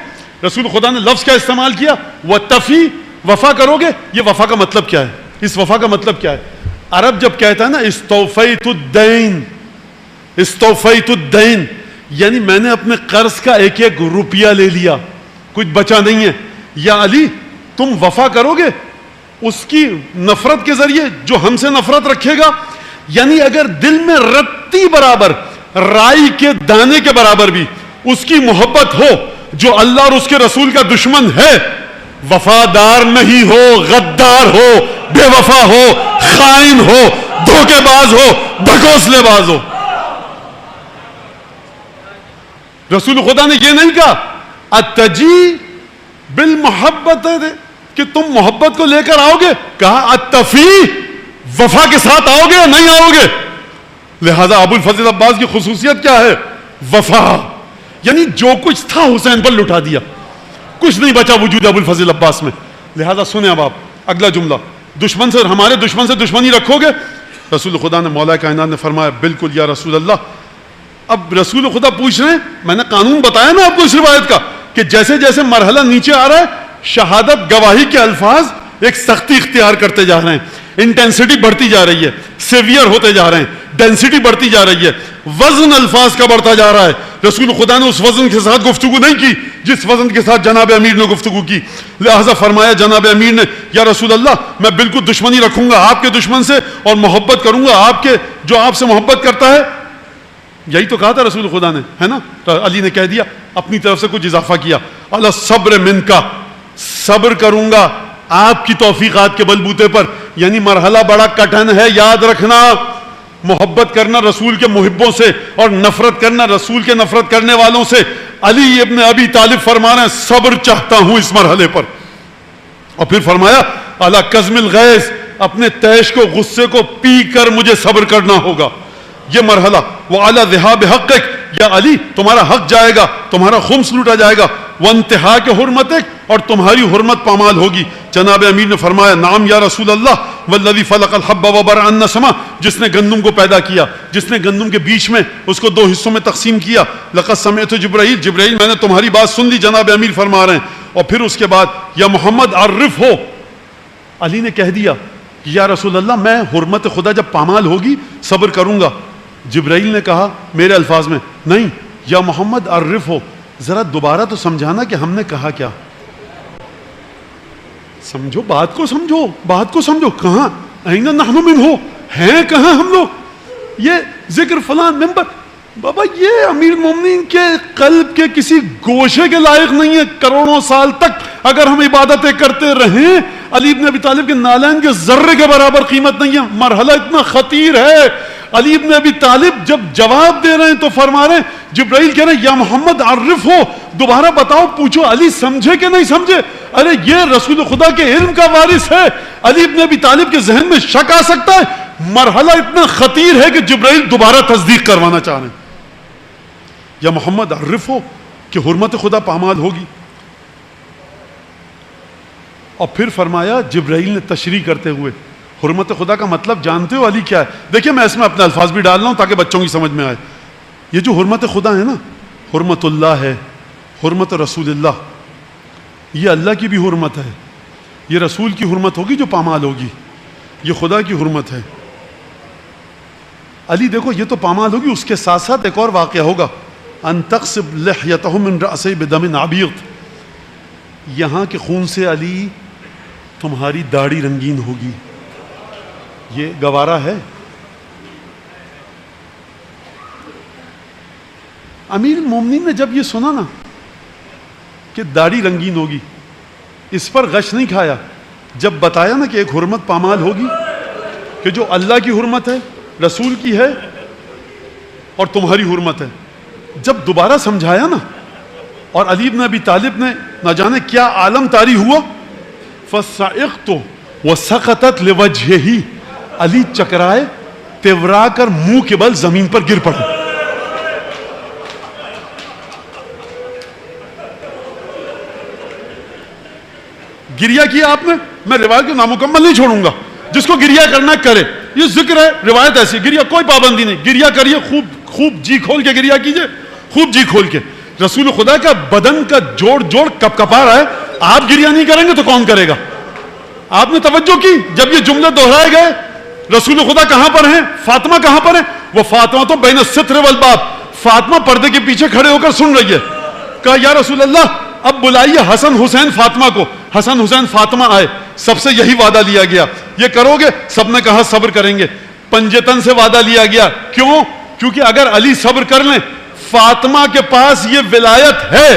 رسول خدا نے لفظ کیا استعمال کیا؟ وَتَّفِي، وفا کرو گے. یہ وفا کا مطلب کیا ہے؟ اس وفا کا مطلب کیا ہے؟ عرب جب کہتا ہے نا استوفیت الدین، استوفیت الدین، یعنی میں نے اپنے قرض کا ایک ایک روپیہ لے لیا، کچھ بچا نہیں ہے. یا علی تم وفا کرو گے اس کی نفرت کے ذریعے جو ہم سے نفرت رکھے گا. یعنی اگر دل میں رتی برابر، رائی کے دانے کے برابر بھی اس کی محبت ہو جو اللہ اور اس کے رسول کا دشمن ہے، وفادار نہیں ہو، غدار ہو، بے وفا ہو، خائن ہو، دھوکے باز ہو، ڈھکوسلے باز ہو. رسول خدا نے یہ نہیں کہا اتجی بالمحبت کہ تم محبت کو لے کر آؤ گے، کہا اتفی، وفا کے ساتھ آؤ گے یا نہیں آؤ گے. لہذا ابو الفضل عباس کی خصوصیت کیا ہے؟ وفا. یعنی جو کچھ تھا حسین پر لٹا دیا، کچھ نہیں بچا وجود ابو الفضل عباس میں. لہذا سنیں اب آپ اگلا جملہ، دشمن سے، ہمارے دشمن سے دشمنی رکھو گے. رسول خدا نے، مولا کائنات نے فرمایا بالکل یا رسول اللہ. اب رسول خدا پوچھ رہے ہیں، میں نے قانون بتایا نا آپ کو اس روایت کا کہ جیسے جیسے مرحلہ نیچے آ رہا ہے، شہادت گواہی کے الفاظ ایک سختی اختیار کرتے جا رہے ہیں، انٹینسٹی بڑھتی جا رہی ہے، سیویئر ہوتے جا رہے ہیں، ڈینسٹی بڑھتی جا رہی ہے، وزن الفاظ کا بڑھتا جا رہا ہے. رسول خدا نے اس وزن کے ساتھ گفتگو نہیں کی جس وزن کے ساتھ جناب امیر نے گفتگو کی. لہذا فرمایا جناب امیر نے، یا رسول اللہ میں بالکل دشمنی رکھوں گا آپ کے دشمن سے اور محبت کروں گا آپ کے جو آپ سے محبت کرتا ہے. یہی تو کہا تھا رسول خدا نے، ہے نا؟ علی نے کہہ دیا، اپنی طرف سے کچھ اضافہ کیا، اللہ صبر منکا، صبر کروں گا آپ کی توفیقات کے بلبوتے پر. یعنی مرحلہ بڑا کٹھن ہے، یاد رکھنا. محبت کرنا رسول کے محبوں سے اور نفرت کرنا رسول کے نفرت کرنے والوں سے. علی ابن ابی طالب فرما رہے ہیں صبر چاہتا ہوں اس مرحلے پر. اور پھر فرمایا اعلیٰ قزم الغیظ، اپنے تیش کو، غصے کو پی کر مجھے صبر کرنا ہوگا. یہ مرحلہ. وَعَلَى ذِهَابِ حَقِّكَ، یا علی تمہارا حق جائے گا، تمہارا خمس لوٹا جائے گا. وَانْتِحَاكِ حُرْمَتِكَ، اور تمہاری حرمت پامال ہوگی. جناب امیر نے فرمایا نعم یا رسول اللہ، والذی فلق الحب وبرأ النسمہ، جس نے گندم کو پیدا کیا، جس نے گندم کے بیچ میں اس کو دو حصوں میں تقسیم کیا. لقد سمعت جبرائیل، جبرائیل میں نے تمہاری بات سن لی، جناب امیر فرما رہے ہیں. اور پھر اس کے بعد یا محمد عرف ہو، علی نے کہہ دیا یا رسول اللہ میں حرمت خدا جب پامال ہوگی صبر کروں گا. جبرائیل نے کہا میرے الفاظ میں نہیں، یا محمد عرف ہو. ذرا دوبارہ تو سمجھانا کہ ہم نے کہا کیا. سمجھو بات کو، سمجھو بات کو، سمجھو. کہاں اینہ نحن منہ، ہیں کہاں ہم لوگ؟ یہ ذکر فلان ممبر، بابا یہ امیر المومنین کے قلب کے کسی گوشے کے لائق نہیں ہے. کروڑوں سال تک اگر ہم عبادتیں کرتے رہیں، علی بن ابی طالب کے نالین کے ذرے کے برابر قیمت نہیں ہے. مرحلہ اتنا خطیر ہے. علی ابن ابی طالب جب جواب دے رہے ہیں تو فرما رہے ہیں، جبرائیل کہہ رہے ہیں یا محمد عرف ہو، دوبارہ بتاؤ، پوچھو علی سمجھے کہ نہیں سمجھے؟ ارے یہ رسول خدا کے علم کا وارث ہے، علی ابن ابی طالب کے ذہن میں شک آ سکتا ہے؟ مرحلہ اتنا خطیر ہے کہ جبرائیل دوبارہ تصدیق کروانا چاہ رہے ہیں، یا محمد عرف ہو کہ حرمت خدا پامال ہوگی۔ اور پھر فرمایا جبرائیل نے تشریح کرتے ہوئے، حرمت خدا کا مطلب جانتے ہو علی کیا ہے؟ دیکھیں میں اس میں اپنے الفاظ بھی ڈال رہا ہوں تاکہ بچوں کی سمجھ میں آئے۔ یہ جو حرمت خدا ہے نا، حرمت اللہ ہے، حرمت رسول اللہ، یہ اللہ کی بھی حرمت ہے، یہ رسول کی حرمت ہوگی جو پامال ہوگی، یہ خدا کی حرمت ہے۔ علی دیکھو یہ تو پامال ہوگی، اس کے ساتھ ساتھ ایک اور واقعہ ہوگا، ان تقصب لحیتہ من رأسہ بدم عبیق، یہاں کے خون سے علی تمہاری داڑھی رنگین ہوگی۔ یہ گوارا ہے؟ امیر المومنین نے جب یہ سنا نا کہ داڑھی رنگین ہوگی، اس پر غش نہیں کھایا، جب بتایا نا کہ ایک حرمت پامال ہوگی کہ جو اللہ کی حرمت ہے، رسول کی ہے اور تمہاری حرمت ہے، جب دوبارہ سمجھایا نا، اور علی بن ابی طالب نے نہ جانے کیا عالم طاری ہوا، فَصَعِقْتُ وَسَقَطَتْ لِوَجْهِهِ، علی چکرائے، تیورا کر منہ کے بل زمین پر گر پڑے۔ گریا کیا آپ نے، میں روایت کو نامکمل نہیں چھوڑوں گا، جس کو گریا کرنا کرے، یہ ذکر ہے، روایت ایسی، گریا کوئی پابندی نہیں، گریا کریے، خوب جی کھول کے گریا کیجئے، خوب جی کھول کے۔ رسول خدا کا بدن کا جوڑ کپ کپا رہا ہے، آپ گریا نہیں کریں گے تو کون کرے گا؟ آپ نے توجہ کی جب یہ جملے دہرائے گئے، رسول خدا کہاں پر ہیں، فاطمہ کہاں پر ہیں؟ وہ فاطمہ تو بین الستر والباب، فاطمہ پردے کے پیچھے کھڑے ہو کر سن رہی ہے۔ کہا یا رسول اللہ اب بلائیے حسن حسین فاطمہ کو۔ حسن حسین فاطمہ آئے، سب سے یہی وعدہ لیا گیا، یہ کرو گے؟ سب نے کہا صبر کریں گے۔ پنجتن سے وعدہ لیا گیا، کیوں؟ کیونکہ اگر علی صبر کر لیں، فاطمہ کے پاس یہ ولایت ہے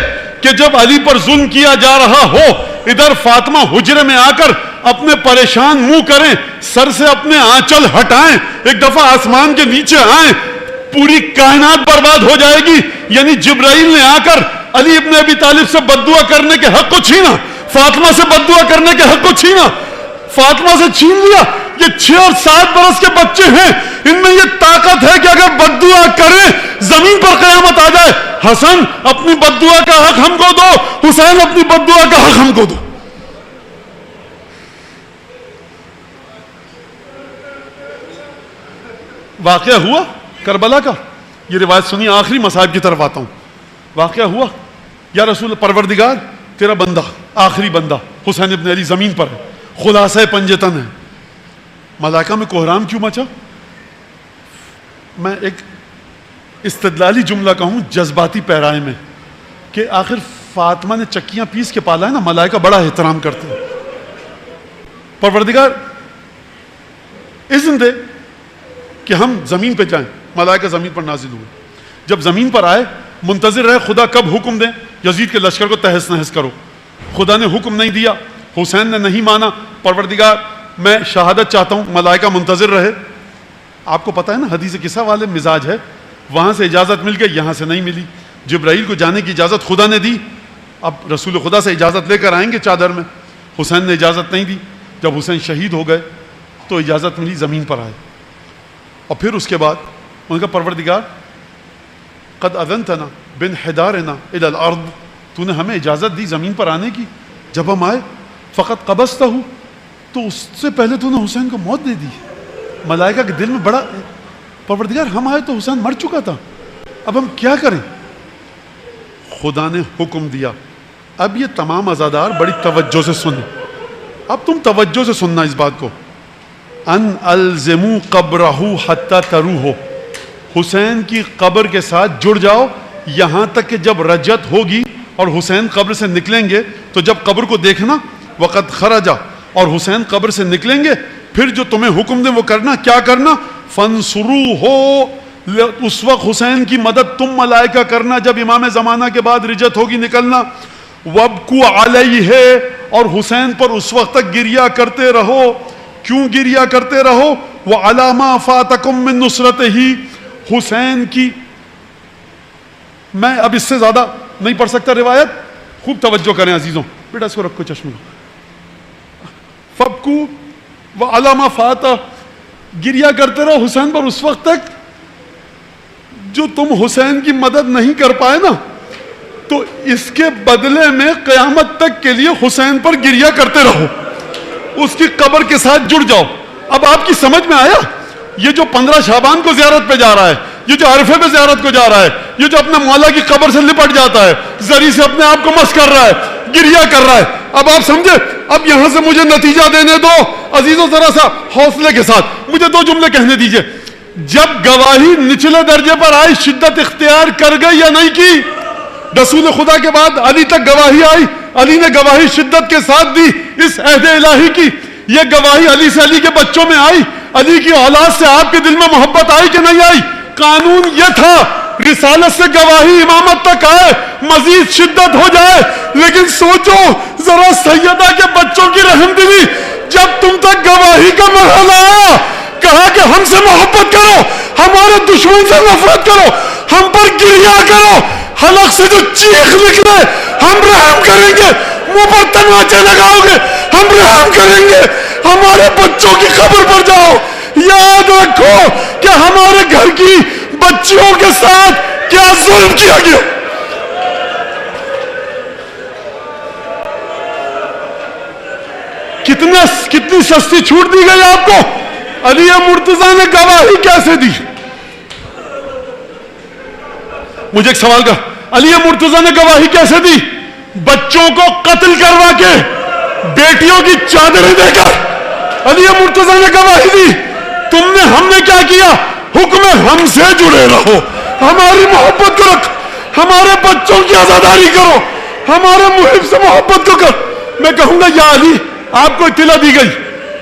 کہ جب علی پر ظلم کیا جا رہا ہو، ادھر فاطمہ حجرے میں آ کر اپنے پریشان منہ کریں، سر سے اپنے آنچل ہٹائیں، ایک دفعہ آسمان کے نیچے آئیں، پوری کائنات برباد ہو جائے گی۔ یعنی جبرائیل نے آ کر علی ابن ابی طالب سے بددعا کرنے کے حق کو چھینا، فاطمہ سے بددعا کرنے کے حق کو چھینا، فاطمہ سے چھین لیا۔ یہ 6 اور 7 برس کے بچے ہیں، ان میں یہ طاقت ہے کہ اگر بددعا کریں زمین پر قیامت آ جائے۔ حسن اپنی بددعا کا حق ہم کو دو، حسین اپنی بددعا کا حق ہم کو دو۔ واقعہ ہوا کربلا کا، یہ روایت سنی، آخری مصائب کی طرف آتا ہوں۔ واقعہ ہوا، یا رسول پروردگار تیرا بندہ، آخری بندہ حسین ابن علی زمین پر ہے، خلاصہ پنجتن ہے، ملائکہ میں کوہرام کیوں مچا؟ میں ایک استدلالی جملہ کہوں جذباتی پیرائے میں، کہ آخر فاطمہ نے چکیاں پیس کے پالا ہے نا، ملائکہ بڑا احترام کرتے ہیں۔ پروردگار اذن دے کہ ہم زمین پہ جائیں، ملائکہ زمین پر نازل ہوئے، جب زمین پر آئے منتظر رہے خدا کب حکم دیں یزید کے لشکر کو تہس نہس کرو۔ خدا نے حکم نہیں دیا، حسین نے نہیں مانا، پروردگار میں شہادت چاہتا ہوں، ملائکہ منتظر رہے۔ آپ کو پتہ ہے نا حدیث قصہ والے مزاج ہے، وہاں سے اجازت مل گئی، یہاں سے نہیں ملی۔ جبرائیل کو جانے کی اجازت خدا نے دی، اب رسول خدا سے اجازت لے کر آئیں گے چادر میں، حسین نے اجازت نہیں دی۔ جب حسین شہید ہو گئے تو اجازت ملی، زمین پر آئے، اور پھر اس کے بعد ان کا پروردگار قد اذنتنا بانحدارنا الى الارض، تو نے ہمیں اجازت دی زمین پر آنے کی، جب ہم آئے فقط قبضتہ، تو اس سے پہلے تو نے حسین کو موت دے دی۔ ملائکہ کے دل میں بڑا، پروردگار ہم آئے تو حسین مر چکا تھا، اب ہم کیا کریں؟ خدا نے حکم دیا، اب یہ تمام عزادار بڑی توجہ سے سنیں، اب تم توجہ سے سننا اس بات کو، ان الزموا قبرہ حتی تروہ، حسین کی قبر کے ساتھ جڑ جاؤ یہاں تک کہ جب رجت ہوگی اور حسین قبر سے نکلیں گے تو جب قبر کو دیکھنا، وقت خرجا، اور حسین قبر سے نکلیں گے، پھر جو تمہیں حکم دیں وہ کرنا۔ کیا کرنا؟ فانصروہ، اس وقت حسین کی مدد تم ملائکہ کرنا جب امام زمانہ کے بعد رجت ہوگی نکلنا۔ وابکوا علیہ، اور حسین پر اس وقت تک گریہ کرتے رہو کیوں گریا کرتے رہو؟ وَعَلَىٰ مَا فَاتَكُم مِّن نُصْرَتِهِ، حسین کی، میں اب اس سے زیادہ نہیں پڑھ سکتا روایت، خوب توجہ کریں عزیزوں، بیٹا اس کو رکھو چشمہ، فَابْكُوا وَعَلَىٰ مَا فَاتَ، گریا کرتے رہو حسین پر اس وقت تک جو تم حسین کی مدد نہیں کر پائے نا، تو اس کے بدلے میں قیامت تک کے لیے حسین پر گریا کرتے رہو، اس کی قبر کے ساتھ جڑ جاؤ۔ اب آپ کی سمجھ میں آیا؟ یہ جو 15 شعبان کو زیارت پہ جا رہا ہے، یہ جو عرفے پہ زیارت کو جا رہا ہے، یہ جو اپنے مولا کی قبر سے لپٹ جاتا ہے، زری سے اپنے آپ کو مس کر رہا ہے، گریا کر رہا ہے، اب آپ سمجھے؟ اب یہاں سے مجھے نتیجہ دینے دو عزیزوں، ذرا سا حوصلے کے ساتھ مجھے 2 جملے کہنے دیجئے۔ جب گواہی نچلے درجے پر آئی، شدت اختیار کر گئی یا نہیں کی؟ رسول خدا کے بعد علی تک گواہی آئی، علی نے گواہی شدت کے ساتھ دی اس عہد الہی کی۔ یہ گواہی علی سے علی کے بچوں میں آئی، علی کی اولاد سے آپ کے دل میں محبت آئی کہ نہیں آئی؟ قانون یہ تھا، رسالت سے گواہی امامت تک آئے، مزید شدت ہو جائے، لیکن سوچو ذرا سیدہ کے بچوں کی رحم دلی، جب تم تک گواہی کا مرحلہ آیا، کہا کہ ہم سے محبت کرو، ہمارے دشمن سے نفرت کرو، ہم پر گریا کرو، حلق سے جو چیخ نکلے ہم رحم کریں گے، منہ پر تماچے لگاؤ گے ہم رحم کریں گے، ہمارے بچوں کی قبر پر جاؤ، یاد رکھو کہ ہمارے گھر کی بچیوں کے ساتھ کیا ظلم کیا گیا۔ کتنی سستی چھوٹ دی گئی آپ کو؟ علی مرتضیٰ نے گواہی کیسے دی؟ مجھے ایک سوال کا، علی مرتضیٰ نے گواہی کیسے دی؟ بچوں کو قتل کروا کے، بیٹیوں کی چادریں دے کر علی مرتضیٰ نے گواہی دی۔ تم نے، ہم نے کیا کیا؟ حکم ہم سے جڑے رہو، ہماری محبت کو رکھ، ہمارے بچوں کی عزاداری کرو، ہمارے محب سے محبت کو کر۔ میں کہوں گا یا علی، آپ کو اطلاع دی گئی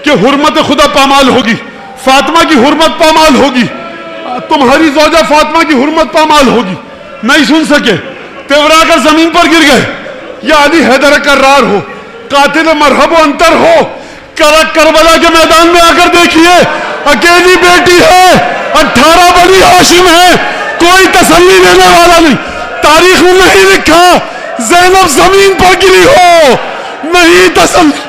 کہ حرمت خدا پامال ہوگی، فاطمہ کی حرمت پامال ہوگی، تمہاری زوجہ فاطمہ کی حرمت پامال ہوگی، نہیں سن سکے، تیورا کر زمین پر گر گئے۔ یا علی حیدر کرار ہو، قاتل مرحب و انتر ہو، کربلا کے میدان میں آ کر دیکھیے، اکیلی بیٹی ہے، 18 بڑی ہاشم ہے، کوئی تسلی دینے والا نہیں، تاریخ میں نہیں لکھا زینب زمین پر گری ہو، نہیں تسلی۔